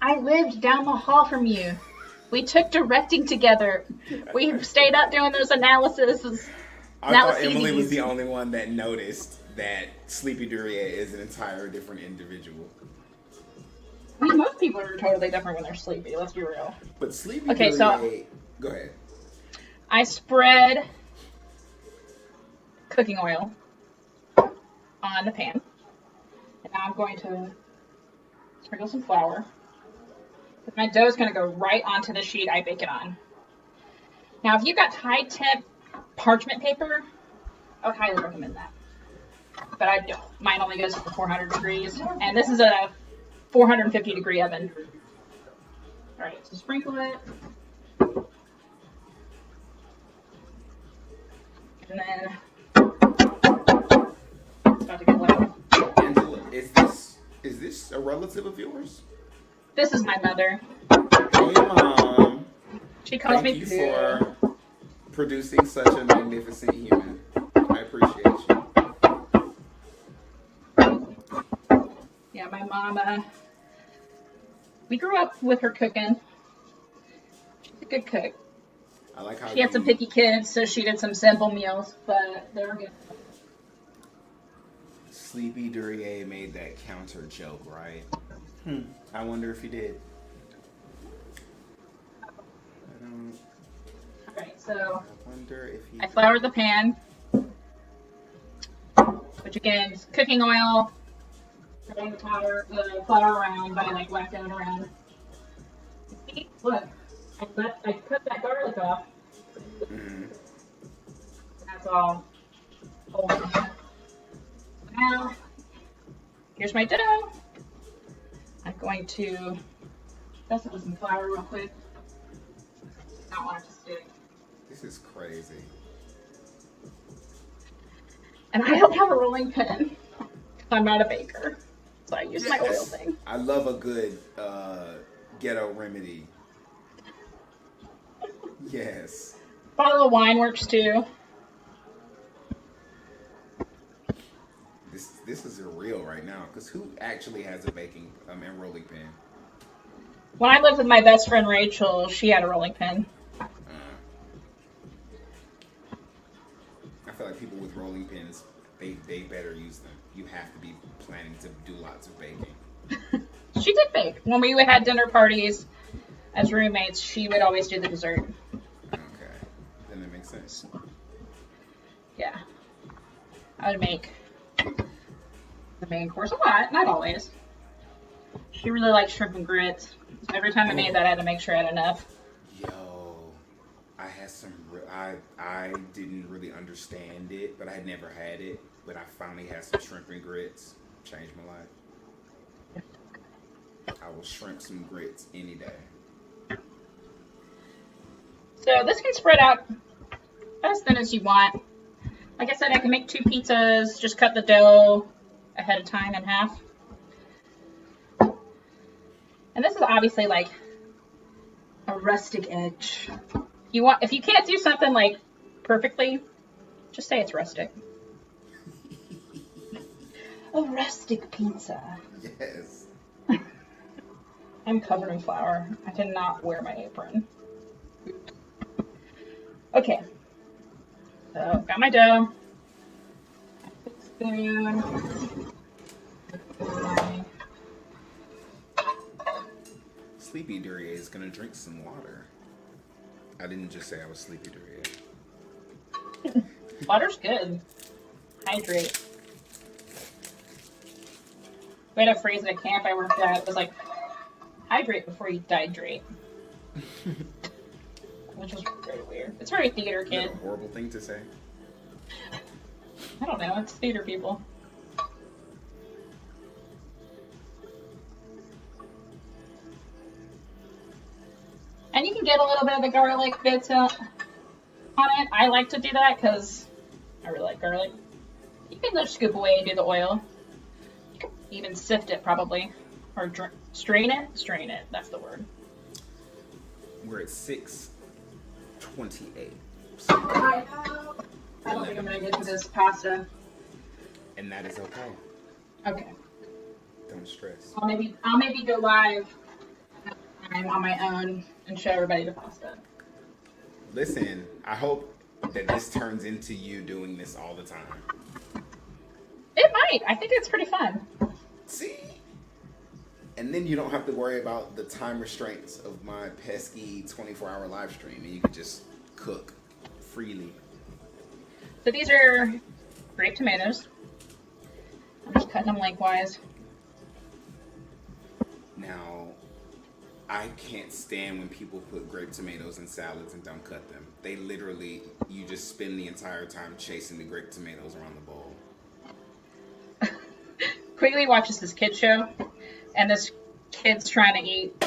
I lived down the hall from you. We took directing together. We stayed up doing those analyses. I thought Emily was the only one that noticed that Sleepy Duryea is an entire different individual. I mean, most people are totally different when they're sleepy, let's be real. But Sleepy Okay, Duryea... so Go ahead. I spread cooking oil on the pan. And now I'm going to sprinkle some flour. My dough is going to go right onto the sheet I bake it on. Now, if you've got high-temp parchment paper, I would highly recommend that. But I don't. Mine only goes for 400 degrees, and this is a 450 degree oven. All right, so sprinkle it. And then, it's about to get low. Angela, is this a relative of yours? This is my mother. Hey, Mom. She calls me Thank you for producing such a magnificent human. I appreciate you. Yeah, my mama. We grew up with her cooking. She's a good cook. I like how She had some picky kids, so she did some simple meals, but they were good. Sleepy Duryea made that counter joke, right? I wonder if he did. Alright, so I wonder if he I floured the pan. Which again is cooking oil. Spreading the flour around by like whacking it around. See, look, I cut that garlic off. Mm-hmm. That's all. Now, here's my dough. I'm going to dust it with some flour real quick. Not want it to stick. This is crazy. And I don't have a rolling pin. I'm not a baker. So I use my oil thing. I love a good ghetto remedy. Yes. Bottle of wine works too. This is real right now, because who actually has a baking and rolling pin? When I lived with my best friend Rachel, she had a rolling pin. I feel like people with rolling pins, they better use them. You have to be planning to do lots of baking. She did bake. When we had dinner parties as roommates, she would always do the dessert. Okay, then that makes sense. Yeah. I would make the main course a lot, not always. She really liked shrimp and grits. So every time I made that, I had to make sure I had enough. Yo, I had some. I didn't really understand it, but I had never had it. But I finally had some shrimp and grits. Changed my life. I will shrimp some grits any day. So this can spread out as thin as you want. Like I said, I can make 2 pizzas. Just cut the dough ahead of time in half. And this is obviously like a rustic edge. If you can't do something like perfectly, just say it's rustic. A rustic pizza. Yes. I'm covered in flour. I did not wear my apron. Okay. So, got my dough. Spoon. Sleepy Duryea is gonna drink some water. I didn't just say I was Sleepy Duryea. Water's good. Hydrate. We had a phrase at a camp I worked at. It was like, hydrate before you dihydrate. Which was very weird. It's very theater Is that kid. a horrible thing to say? I don't know. It's theater people. And you can get a little bit of the garlic bits on it. I like to do that because I really like garlic. You can just scoop away and do the oil. You can even sift it probably. Or strain it? Strain it. That's the word. We're at 6:28. I don't think I'm going to get to this pasta. And that is okay. Okay. Don't stress. I'll maybe go live on my own and show everybody the pasta. Listen, I hope that this turns into you doing this all the time. It might. I think it's pretty fun. See? And then you don't have to worry about the time restraints of my pesky 24-hour live stream, and you can just cook freely. So these are grape tomatoes. I'm just cutting them lengthwise. Now, I can't stand when people put grape tomatoes in salads and don't cut them. They literally, you just spend the entire time chasing the grape tomatoes around the bowl. Quigley watches this kid show, and this kid's trying to eat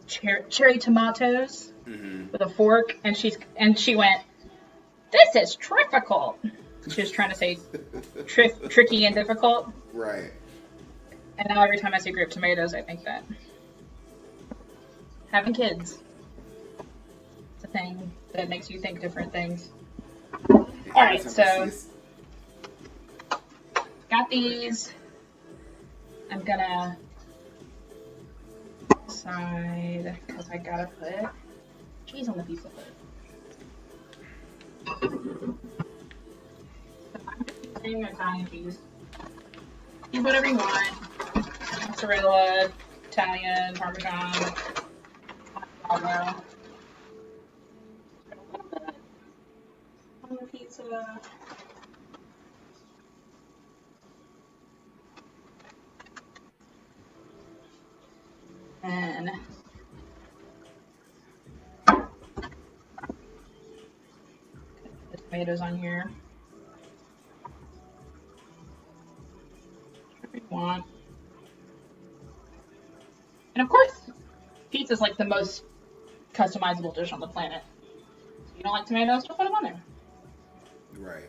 cherry tomatoes with a fork, and she went, "This is difficult." She was trying to say tricky and difficult. Right. And now every time I see grape tomatoes, I think that. Having kids. It's a thing that makes you think different things. Alright, so got these. I'm gonna decide because I gotta put cheese on the pizza first. So I'm using Italian cheese. Use whatever you want. Mozzarella, Italian, Parmesan, avocado. On the pizza. And the tomatoes on here. Whatever you want. And of course, pizza is like the most customizable dish on the planet. So you don't like tomatoes, just put them on there. Right.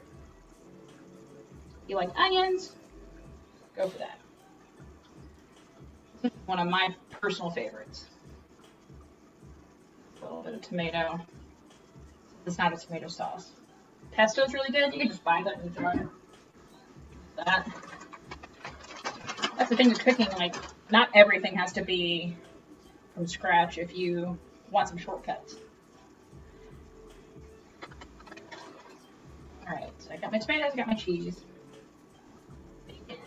You like onions, go for that. This is one of my personal favorites. A little bit of tomato. It's not a tomato sauce. Pesto is really good. You can just buy that in the jar. That's the thing with cooking. Like, not everything has to be from scratch if you want some shortcuts. All right, so I got my tomatoes, I got my cheese. Bacon.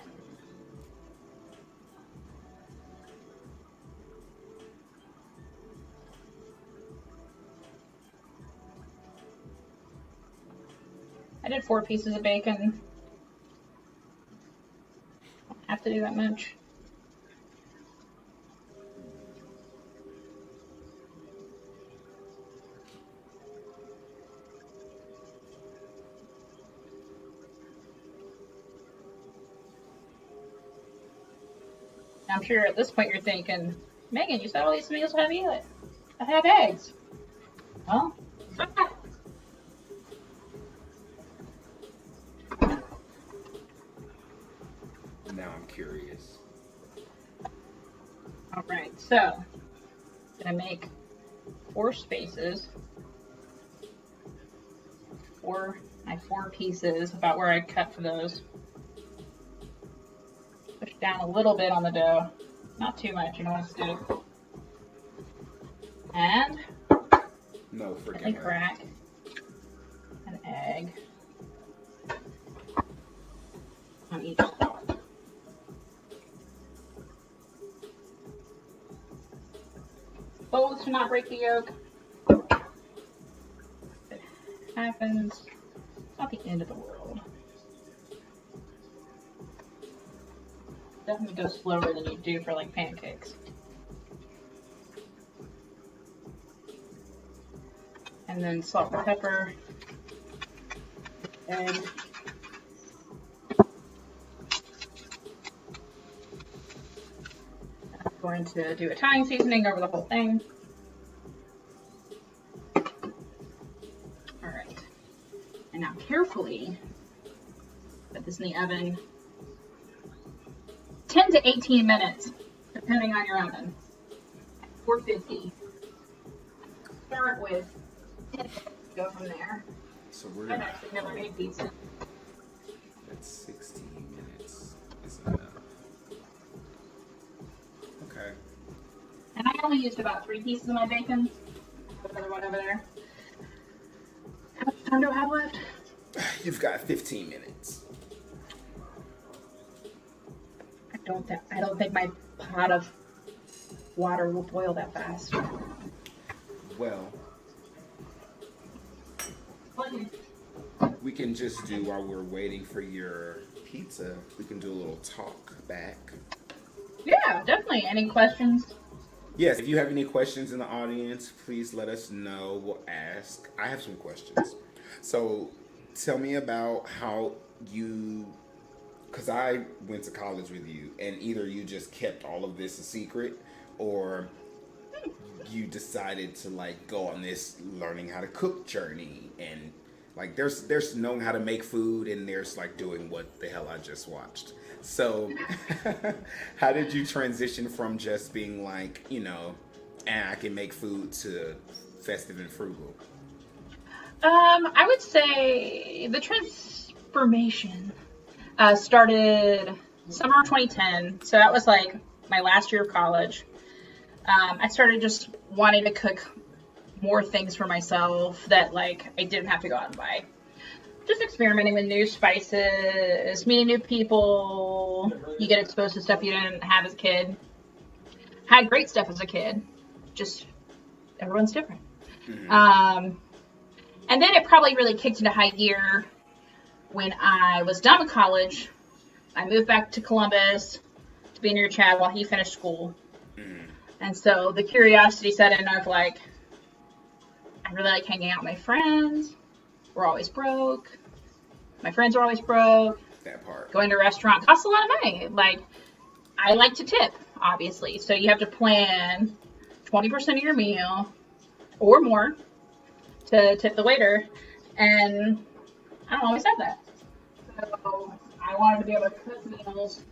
did 4 pieces of bacon. Don't have to do that much. I'm sure at this point you're thinking, Megan, you said all these meals have eggs. Well, okay. Now I'm curious. All right, so I'm gonna make 4 spaces. 4 pieces, about where I cut for those. Push down a little bit on the dough, not too much. You don't want to stick. And No gently freaking way. crack an egg on each side. Both to not break the yolk. If it happens, it's not the end of the world. Definitely go slower than you do for like pancakes. And then salt and pepper. And I'm going to do Italian seasoning over the whole thing. Alright. And now carefully put this in the oven. 10 to 18 minutes, depending on your oven. 450. Start with 10 minutes, go from there. So we're I've gonna. actually never made pizza. That's 16 minutes. Is enough. Okay. And I only used about 3 pieces of my bacon. Put another one over there. How much time do I have left? You've got 15 minutes. I don't think my pot of water will boil that fast. Well, we can just do, while we're waiting for your pizza, we can do a little talk back. Yeah, definitely. Any questions? Yes, if you have any questions in the audience, please let us know. We'll ask. I have some questions. So tell me about how you, because I went to college with you, and either you just kept all of this a secret, or you decided to like go on this learning how to cook journey. And like there's knowing how to make food, and there's like doing what the hell I just watched. So how did you transition from just being like, and I can make food, to Festive and Frugal? I would say the transformation started summer of 2010. So that was like my last year of college. I started just wanting to cook more things for myself that like I didn't have to go out and buy. Just experimenting with new spices, meeting new people. You get exposed to stuff you didn't have as a kid. Had great stuff as a kid. Just everyone's different. Mm-hmm. And then it probably really kicked into high gear when I was done with college. I moved back to Columbus to be near Chad while he finished school. Mm-hmm. And so the curiosity set in of like, I really like hanging out with my friends. We're always broke. My friends are always broke. That part. Going to a restaurant costs a lot of money. Like, I like to tip, obviously. So you have to plan 20% of your meal or more to tip the waiter. And I don't always have that. So I wanted to be able to cook meals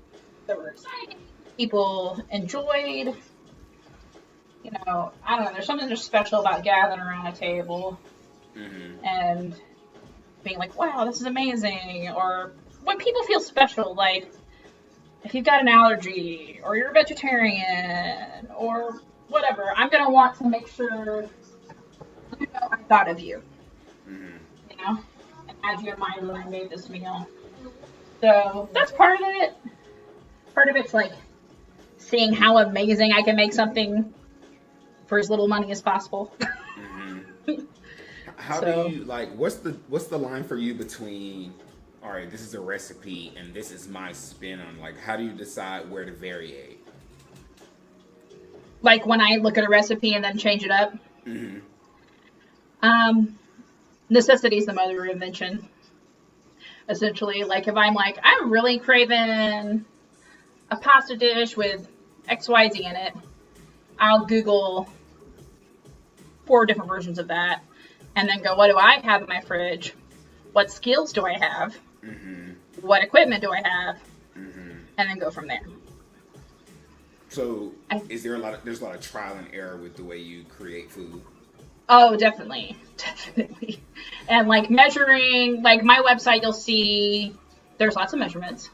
that were exciting, people enjoyed. I don't know, there's something just special about gathering around a table. Mm-hmm. And being like, wow, this is amazing. Or when people feel special, like if you've got an allergy or you're a vegetarian or whatever, I'm going to want to make sure I thought of you. Mm-hmm. And had you in mind when I made this meal. So that's part of it. Part of it's like seeing how amazing I can make something for as little money as possible. Mm-hmm. How So, do you like? What's the line for you between? All right, this is a recipe, and this is my spin on. Like, how do you decide where to variate? like when I look at a recipe and then change it up, Mm-hmm. necessity is the mother of invention. Essentially, like if I'm like, I'm really craving a pasta dish with XYZ in it, I'll Google 4 different versions of that and then go, what do I have in my fridge? What skills do I have? Mm-hmm. What equipment do I have? Mm-hmm. And then go from there. So, there's a lot of trial and error with the way you create food. Oh, definitely. Definitely. And like measuring, like my website, you'll see there's lots of measurements.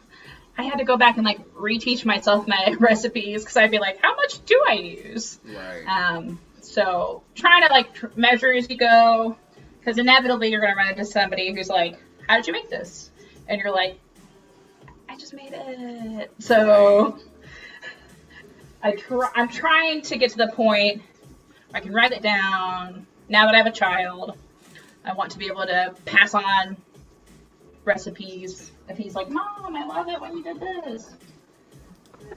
I had to go back and like reteach myself my recipes because I'd be like, how much do I use? Right. So trying to like measure as you go, because inevitably you're going to run into somebody who's like, how did you make this? And you're like, I just made it. So I'm trying to get to the point where I can write it down. Now that I have a child, I want to be able to pass on recipes. If he's like, Mom, I love it when you did this,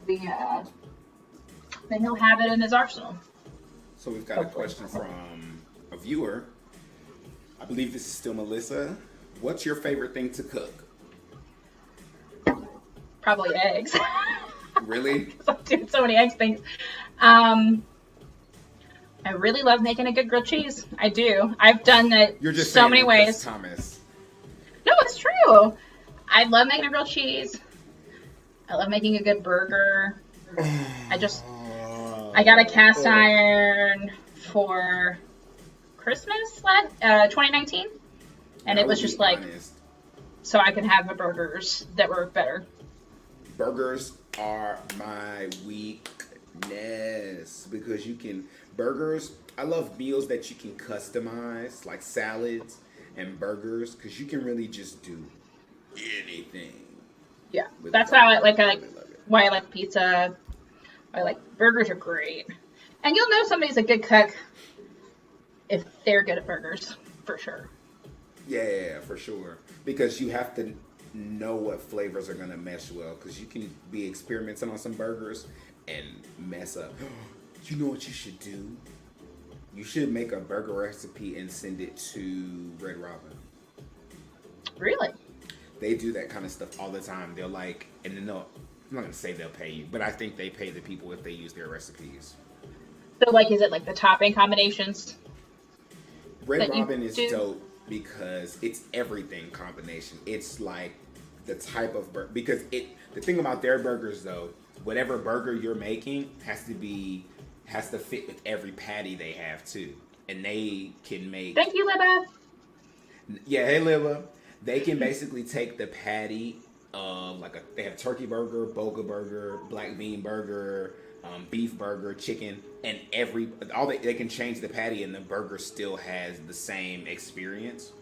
then he'll have it in his arsenal. So we've got a question from a viewer. I believe this is still Melissa. What's your favorite thing to cook? Probably eggs. Really? I'm doing so many eggs things. I really love making a good grilled cheese. I do. I've done it You're just so saying many it ways. 'cause Thomas. No, it's true. I love making a grilled cheese. I love making a good burger. I got a cast iron for Christmas 2019, and it was just like so I could have the burgers that were better. Burgers are my weakness because I love meals that you can customize, like salads and burgers, because you can really just do anything. Yeah, with that's a how burger. I like why I like pizza. I like burgers are great, and you'll know somebody's a good cook if they're good at burgers, for sure. Yeah, for sure. Because you have to know what flavors are gonna mesh well. Because you can be experimenting on some burgers and mess up. You know what you should do? You should make a burger recipe and send it to Red Robin. Really? They do that kind of stuff all the time. They'll like, and then I'm not gonna say they'll pay you, but I think they pay the people if they use their recipes. So, like, is it like the topping combinations? Red Robin is dope because it's everything combination. It's like the type of burger, because the thing about their burgers though, whatever burger you're making has to fit with every patty they have too, and they can make. Thank you, Libba. Yeah, hey Libba. They can basically take the patty of they have turkey burger, boga burger, black bean burger, beef burger, chicken, and they can change the patty and the burger still has the same experience.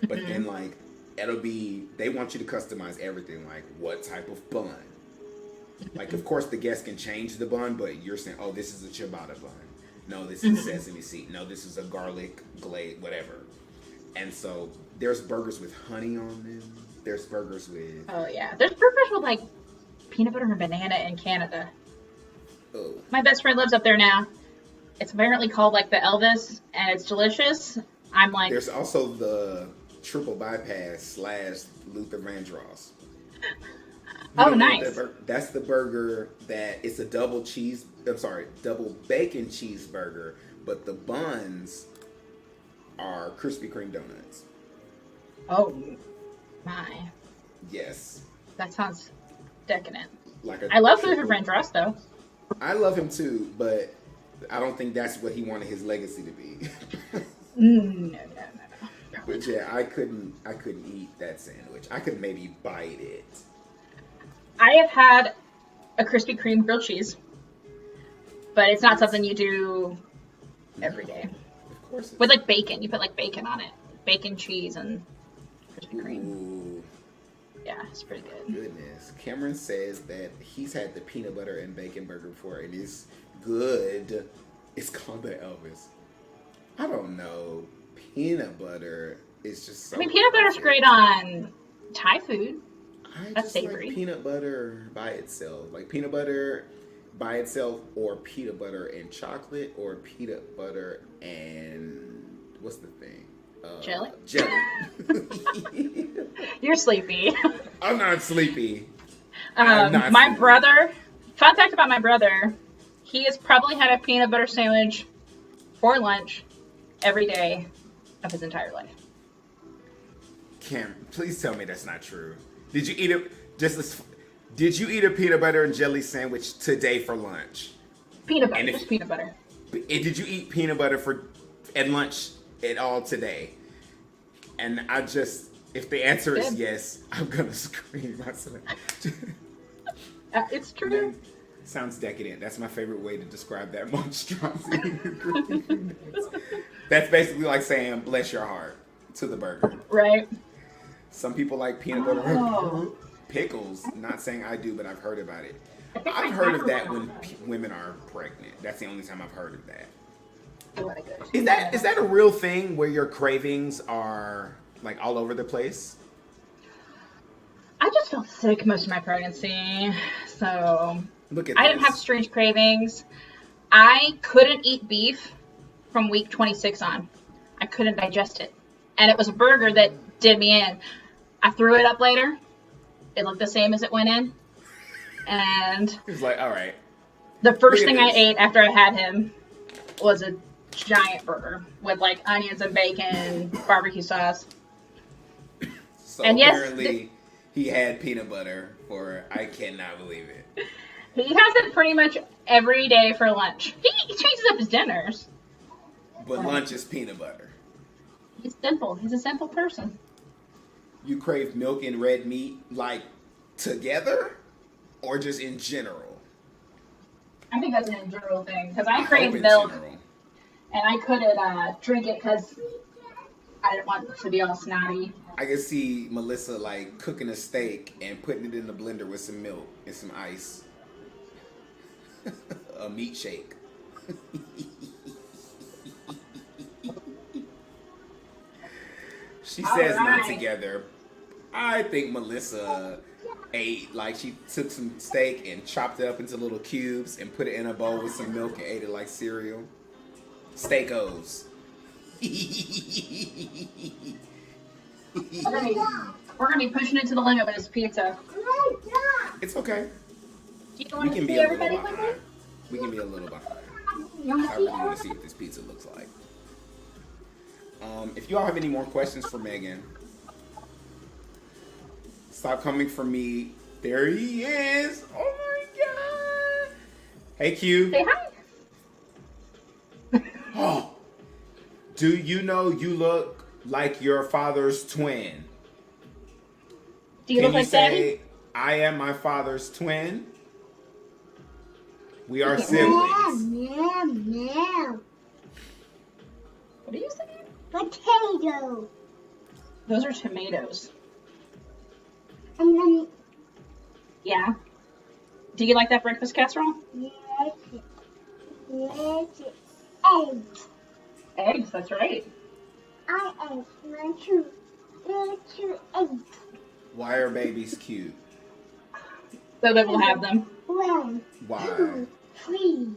But then like they want you to customize everything, like what type of bun. Like of course the guest can change the bun, but you're saying, oh, this is a ciabatta bun. No, this is sesame seed. No, this is a garlic glaze, whatever. And so there's burgers with honey on them. There's burgers with... Oh, yeah. There's burgers with, like, peanut butter and banana in Canada. Oh. My best friend lives up there now. It's apparently called, like, the Elvis, and it's delicious. I'm like... There's also the triple bypass / Luther Vandross. Oh, nice. That's the burger that... It's a double bacon cheeseburger, but the buns are Krispy Kreme donuts. Oh, my. Yes. That sounds decadent. I love Luther Vandross, though. I love him, too, but I don't think that's what he wanted his legacy to be. No. But yeah, I couldn't eat that sandwich. I could maybe bite it. I have had a Krispy Kreme grilled cheese, but it's not something you do every day. Of course. With like bacon, you put like bacon on it, bacon, cheese, and Krispy Kreme. Ooh. Yeah, it's pretty good. Goodness. Cameron says that he's had the peanut butter and bacon burger before, and it's good. It's called the Elvis. I don't know. peanut butter is just so I mean, peanut butter's great on Thai food. I That's just savory. like peanut butter by itself. Like peanut butter by itself, or peanut butter and chocolate, or peanut butter and what's the thing? Jelly? Jelly. You're sleepy. I'm not sleepy. I'm not My sleepy. brother, fun fact about my brother, he has probably had a peanut butter sandwich for lunch every day of his entire life. Cam, please tell me that's not true. Did you eat Did you eat a peanut butter and jelly sandwich today for lunch? Peanut butter, And if- just peanut butter. Did you eat peanut butter at lunch at all today? And if the answer is Good. yes, I'm gonna scream myself. It's true. Sounds decadent. That's my favorite way to describe that monstrosity. That's basically like saying "bless your heart" to the burger. Right? Some people like peanut butter Oh. pickles. Not saying I do, but I've heard about it. I think I've my heard of grandma that when would. women are pregnant. That's the only time I've heard of that. Oh, Is that a real thing where your cravings are like all over the place? I just felt sick most of my pregnancy, so Look at I this. didn't have strange cravings. I couldn't eat beef from week 26 on. I couldn't digest it. And it was a burger that did me in. I threw it up later. It looked the same as it went in. And It's like, all right. the first Look at thing I this. ate after I had him was a giant burger with like onions and bacon, barbecue sauce. So And yes, apparently he had peanut butter for I cannot believe it. He has it pretty much every day for lunch. He changes up his dinners. But lunch is peanut butter. He's simple. He's a simple person. You crave milk and red meat like together or just in general? I think that's an general thing because I hope crave in milk general. and I couldn't drink it because I didn't want it to be all snotty. I can see Melissa like cooking a steak and putting it in the blender with some milk and some ice. A meat shake. She says not Alright. together. I think Melissa ate, like she took some steak and chopped it up into little cubes and put it in a bowl with some milk and ate it like cereal. Steakos. We're gonna be pushing it to the limit with this pizza. It's okay. Do you We want to can be see a little everybody quickly? behind. We can be a little behind. You want I to really see want to see what this pizza looks like. If y'all have any more questions for Megan, stop coming for me. There he is. Oh my god. Hey Q. Say hi. Oh. Do you know you look like your father's twin? Do you Can look you like Daddy? say I am my father's twin? We are siblings. No. What are you saying? Potato. Those are tomatoes. And then Yeah. Do you like that breakfast casserole? yes, eggs. Eggs, that's right. I ate one, two eggs. Why are babies cute? So that we'll have them. 1, Why? 2, 3.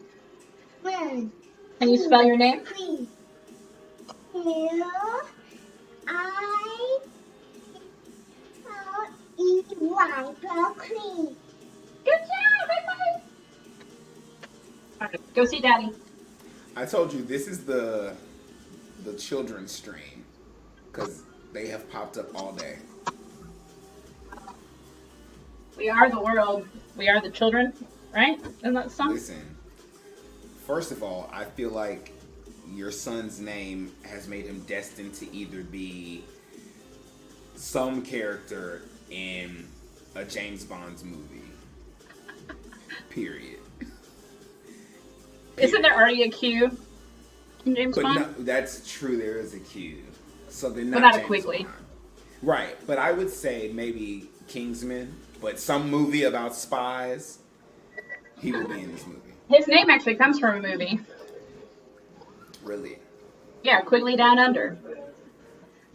1, Can you spell your name? 3. Q I E Y broccoli. Good job! High five! Alright, go see Daddy. I told you this is the children's stream because they have popped up all day. We are the world. We are the children, right? Isn't that the song? Listen, first of all, I feel like your son's name has made him destined to either be some character in a James Bond's movie. Period. Isn't there already a Q in James But Bond? no, that's true. There is a Q. So they're not. But not a James Quigley. Bond. Right, but I would say maybe Kingsman, but some movie about spies. He will be in this movie. His name actually comes from a movie. Really. Yeah, Quigley Down Under.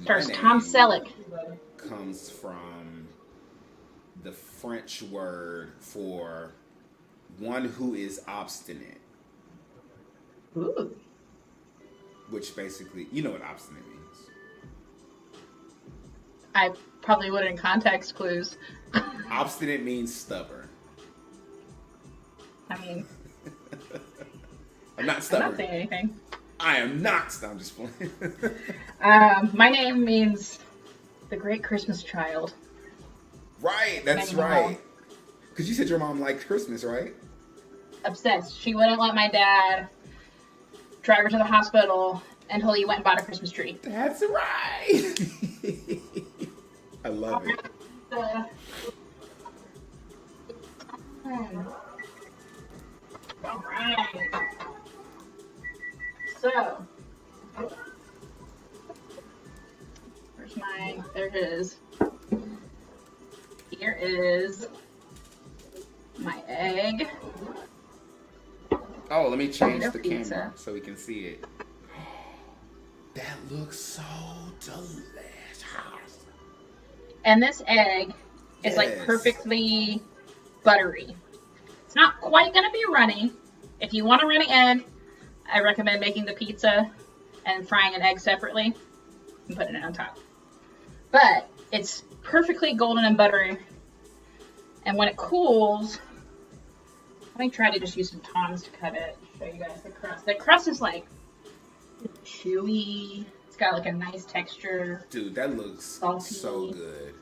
Stars My Tom name Selleck. comes from the French word for one who is obstinate, Ooh. which basically, you know what obstinate means. I probably would in context clues. Obstinate means stubborn. I mean, I'm not I'm stubborn. not saying anything. I am not. I'm just playing. My name means the Great Christmas Child. Right, that's Maybe right. Because you said your mom liked Christmas, right? Obsessed. She wouldn't let my dad drive her to the hospital until he went and bought a Christmas tree. That's right. I love it. All right. So, where's my? There it is. Here is my egg. Oh, let me change No the pizza. camera so we can see it. That looks so delicious. And this egg is like Yes. perfectly buttery. It's not quite gonna be runny. If you want a runny egg, I recommend making the pizza and frying an egg separately and putting it on top. But it's perfectly golden and buttery. And when it cools, let me try to just use some tongs to cut it. Show you guys the crust. The crust is like chewy. It's got like a nice texture. Dude, that looks Salty. so good.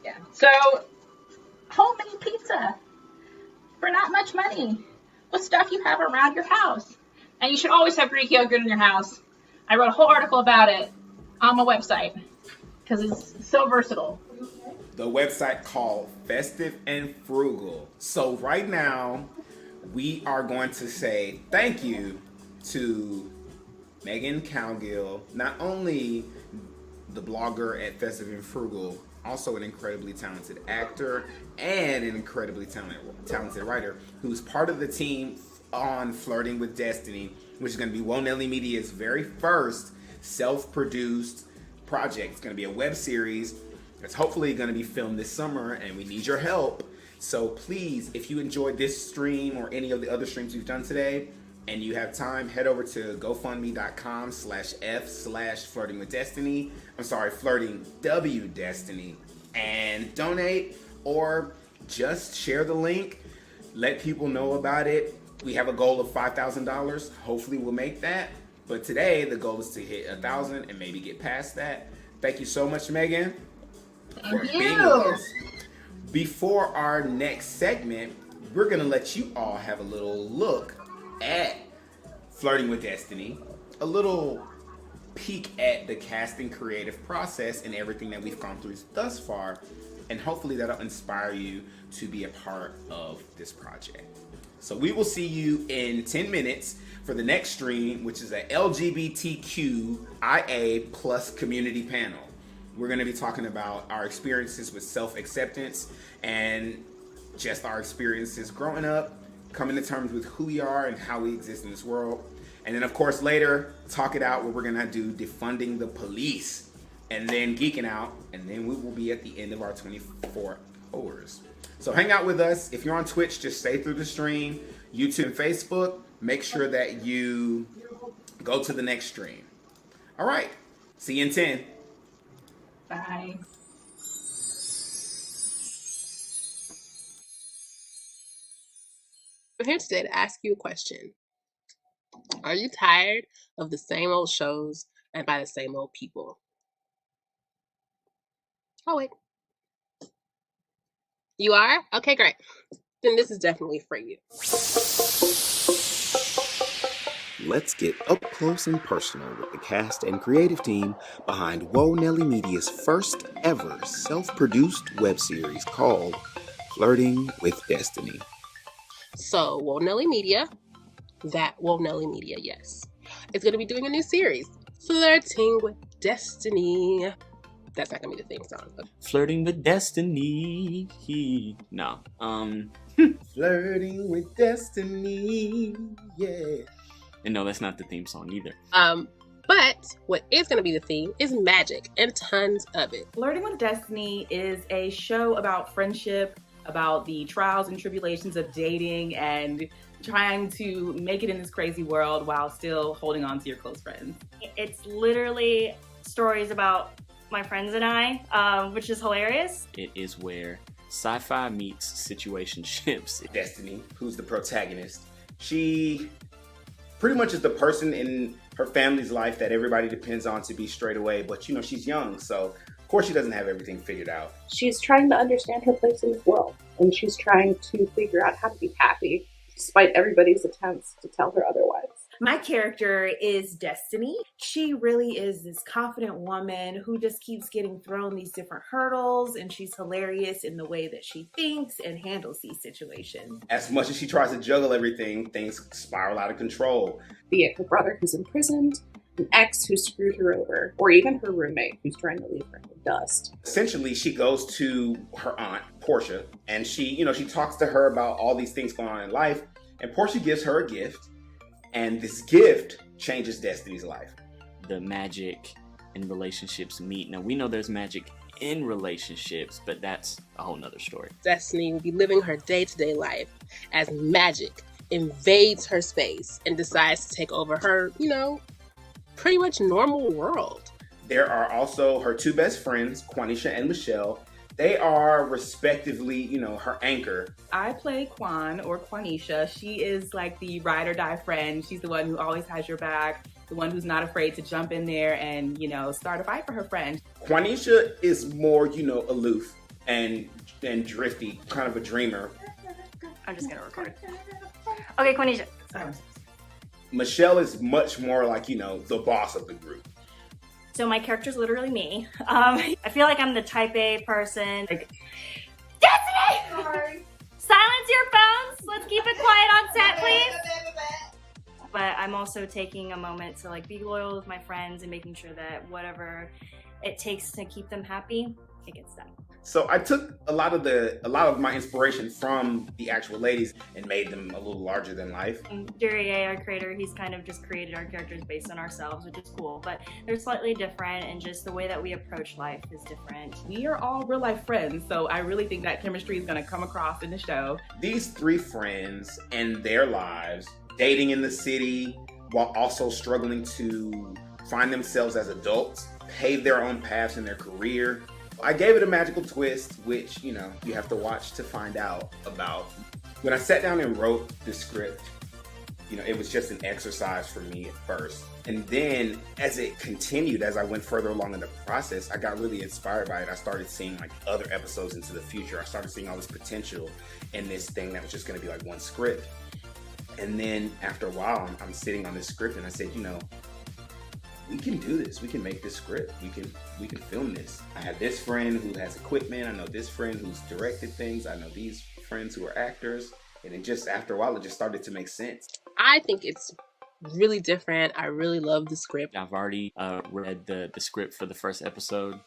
Yeah. So, homemade pizza for not much money with stuff you have around your house. And you should always have Greek yogurt in your house. I wrote a whole article about it on my website because it's so versatile. The website called Festive and Frugal. So right now, we are going to say thank you to Noelle Cowgill, not only the blogger at Festive and Frugal, also an incredibly talented actor and an incredibly talented writer who's part of the team on Flirting with Destiny, which is going to be Woe Nelly Media's very first self-produced project. It's going to be a web series. It's hopefully going to be filmed this summer, and we need your help. So please, if you enjoyed this stream or any of the other streams we've done today, and you have time, head over to gofundme.com/f/flirting with destiny. I'm sorry, flirting W Destiny, and donate or just share the link. Let people know about it. We have a goal of $5,000. Hopefully we'll make that. But today the goal is to hit 1,000 and maybe get past that. Thank you so much, Megan. Thank being you. with us. Before our next segment, we're going to let you all have a little look at Flirting with Destiny, a little peek at the casting creative process and everything that we've gone through thus far, and hopefully that'll inspire you to be a part of this project. So we will see you in 10 minutes for the next stream, which is a LGBTQIA plus community panel. We're going to be talking about our experiences with self-acceptance and just our experiences growing up, coming to terms with who we are and how we exist in this world. And then, of course, later, talk it out where we're going to do defunding the police and then geeking out. And then we will be at the end of our 24 hours. So hang out with us. If you're on Twitch, just stay through the stream. YouTube and Facebook, make sure that you go to the next stream. All right. See you in 10. Bye. I'm here today to ask you a question. Are you tired of the same old shows and by the same old people? Oh, wait. You are? Okay, great. Then this is definitely for you. Let's get up close and personal with the cast and creative team behind Woe Nelly Media's first ever self-produced web series called Flirting with Destiny. So, Woe Nelly Media, yes, is going to be doing a new series, Flirting with Destiny. That's not going to be the theme song. But Flirting with Destiny. No. Flirting with Destiny. Yeah. And no, that's not the theme song either. But what is going to be the theme is magic, and tons of it. Flirting with Destiny is a show about friendship, about the trials and tribulations of dating and trying to make it in this crazy world while still holding on to your close friends. It's literally stories about my friends and I, which is hilarious. It is where sci-fi meets situationships. Destiny, who's the protagonist, she pretty much is the person in her family's life that everybody depends on to be straight away, but you know, she's young, so of course she doesn't have everything figured out. She's trying to understand her place in this world, and she's trying to figure out how to be happy, despite everybody's attempts to tell her otherwise. My character is Destiny. She really is this confident woman who just keeps getting thrown these different hurdles, and she's hilarious in the way that she thinks and handles these situations. As much as she tries to juggle everything, things spiral out of control. Be it her brother who's imprisoned, an ex who screwed her over, or even her roommate who's trying to leave her in the dust. Essentially, she goes to her aunt, Portia, and she talks to her about all these things going on in life, and Portia gives her a gift. And this gift changes Destiny's life. The magic in relationships meet. Now, we know there's magic in relationships, but that's a whole nother story. Destiny will be living her day-to-day life as magic invades her space and decides to take over her, pretty much normal world. There are also her two best friends, Quanisha and Michelle. They are respectively, her anchor. I play Quan, or Quanisha. She is like the ride or die friend. She's the one who always has your back, the one who's not afraid to jump in there and, start a fight for her friend. Quanisha is more, aloof and drifty, kind of a dreamer. I'm just gonna record. Okay, Quanisha. Michelle is much more like, the boss of the group. So my character's literally me. I feel like I'm the type A person. Like, Destiny! Sorry. Silence your phones. Let's keep it quiet on set, please. But I'm also taking a moment to be loyal with my friends and making sure that whatever it takes to keep them happy, it gets done. So I took a lot of my inspiration from the actual ladies and made them a little larger than life. Duryea, our creator, he's kind of just created our characters based on ourselves, which is cool, but they're slightly different, and just the way that we approach life is different. We are all real life friends, so I really think that chemistry is going to come across in the show. These three friends and their lives, dating in the city while also struggling to find themselves as adults, pave their own paths in their career. I gave it a magical twist, which, you have to watch to find out about. When I sat down and wrote the script, it was just an exercise for me at first. And then as it continued, as I went further along in the process, I got really inspired by it. I started seeing other episodes into the future. I started seeing all this potential in this thing that was just going to be one script. And then after a while, I'm sitting on this script and I said, we can do this. We can make this script. We can film this. I have this friend who has equipment. I know this friend who's directed things. I know these friends who are actors. And it just, after a while, it just started to make sense. I think it's really different. I really love the script. I've already read the script for the first episode.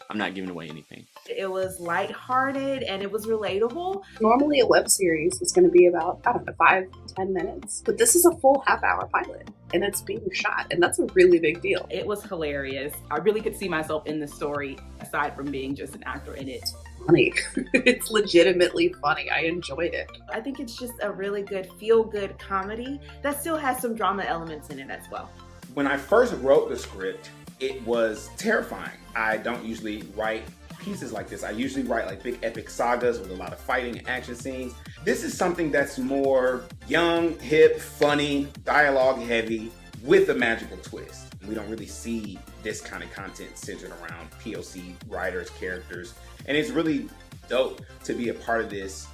I'm not giving away anything. It was lighthearted and it was relatable. Normally a web series is going to be about, 5-10 minutes. But this is a full half-hour pilot, and it's being shot, and that's a really big deal. It was hilarious. I really could see myself in the story, aside from being just an actor in it. Funny. It's legitimately funny. I enjoyed it. I think it's just a really good feel-good comedy that still has some drama elements in it as well. When I first wrote the script, it was terrifying. I don't usually write pieces like this. I usually write big epic sagas with a lot of fighting and action scenes. This is something that's more young, hip, funny, dialogue heavy with a magical twist. We don't really see this kind of content centered around POC writers, characters, and it's really dope to be a part of this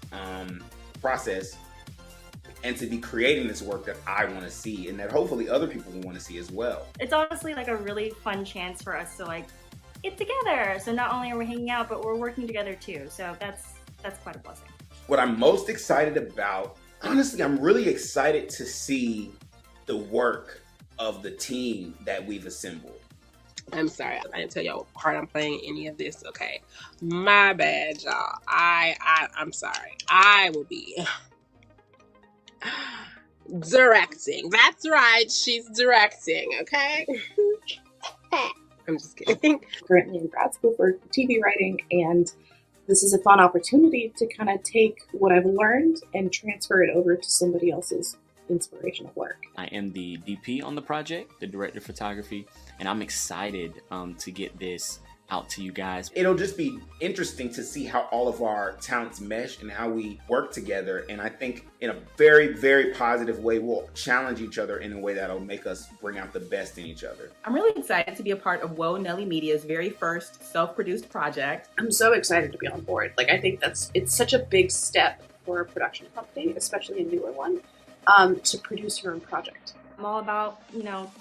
process and to be creating this work that I want to see and that hopefully other people will want to see as well. It's honestly a really fun chance for us to get together. So not only are we hanging out, but we're working together too. So that's quite a blessing. What I'm most excited about, honestly, I'm really excited to see the work of the team that we've assembled. I'm sorry, I didn't tell y'all what part I'm playing in any of this. Okay, my bad, y'all. I'm sorry. I will be Directing. That's right. She's directing, okay? I'm just kidding. Currently in grad school for TV writing, and this is a fun opportunity to kind of take what I've learned and transfer it over to somebody else's inspirational work. I am the DP on the project, the director of photography, and I'm excited to get this out to you guys. It'll just be interesting to see how all of our talents mesh and how we work together. And I think in a very, very positive way, we'll challenge each other in a way that'll make us bring out the best in each other. I'm really excited to be a part of Woe Nelly Media's very first self-produced project. I'm so excited to be on board. Like, I think it's such a big step for a production company, especially a newer one, to produce your own project. I'm all about,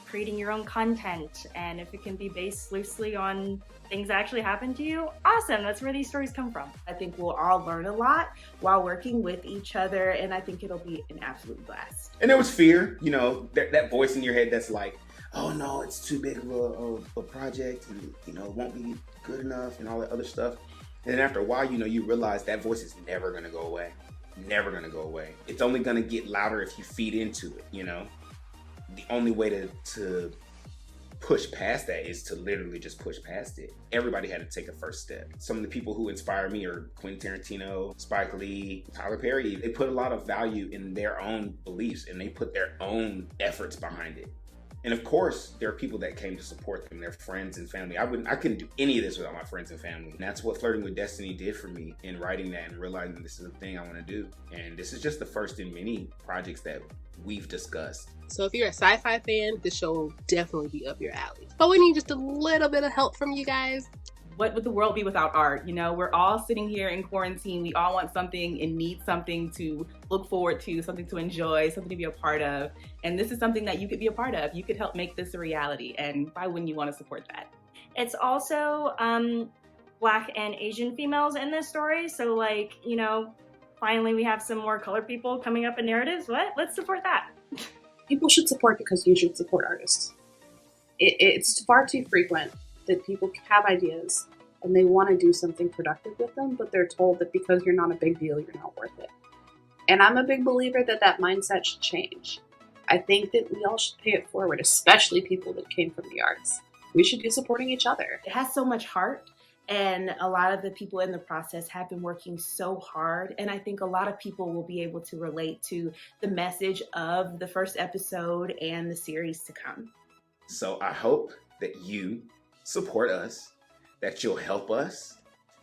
creating your own content, and if it can be based loosely on things that actually happen to you, awesome. That's where these stories come from. I think we'll all learn a lot while working with each other, and I think it'll be an absolute blast. And there was fear, that voice in your head that's like, oh no, it's too big of a project, and it won't be good enough and all that other stuff. And then after a while, you realize that voice is never gonna go away. Never gonna go away. It's only gonna get louder if you feed into it, The only way to push past that is to literally just push past it. Everybody had to take a first step. Some of the people who inspire me are Quentin Tarantino, Spike Lee, Tyler Perry. They put a lot of value in their own beliefs and they put their own efforts behind it. And of course, there are people that came to support them, their friends and family. I couldn't do any of this without my friends and family. And that's what Flirting with Destiny did for me in writing that and realizing this is a thing I want to do. And this is just the first in many projects that we've discussed. So if you're a sci-fi fan, this show will definitely be up your alley. But we need just a little bit of help from you guys. What would the world be without art? We're all sitting here in quarantine. We all want something and need something to look forward to, something to enjoy, something to be a part of. And this is something that you could be a part of. You could help make this a reality. And why wouldn't you want to support that? It's also Black and Asian females in this story. So finally we have some more colored people coming up in narratives. Let's support that. People should support because you should support artists. It's far too frequent that people have ideas and they want to do something productive with them, but they're told that because you're not a big deal, you're not worth it. And I'm a big believer that mindset should change. I think that we all should pay it forward, especially people that came from the arts. We should be supporting each other. It has so much heart, and a lot of the people in the process have been working so hard, and I think a lot of people will be able to relate to the message of the first episode and the series to come. So I hope that you support us, that you'll help us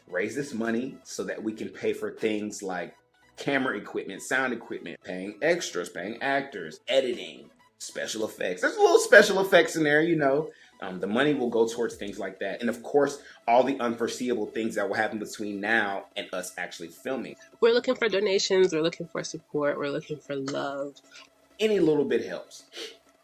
raise this money so that we can pay for things like camera equipment, sound equipment, paying extras, paying actors, editing, special effects. There's a little special effects in there, The money will go towards things like that. And of course, all the unforeseeable things that will happen between now and us actually filming. We're looking for donations. We're looking for support. We're looking for love. Any little bit helps.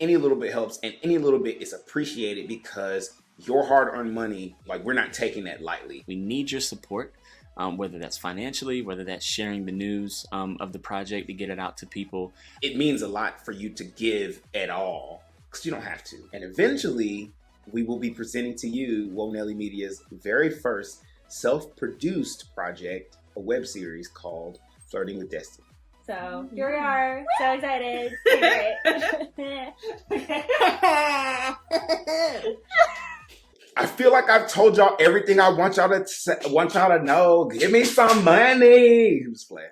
Any little bit helps, and any little bit is appreciated because your hard-earned money, we're not taking that lightly. We need your support, whether that's financially, whether that's sharing the news of the project to get it out to people. It means a lot for you to give at all, because you don't have to. And eventually, we will be presenting to you Woe Nelly Media's very first self-produced project, a web series called Flirting with Destiny. So here we are, so excited. I feel like I've told y'all everything I want y'all to know. Give me some money. Who's playing?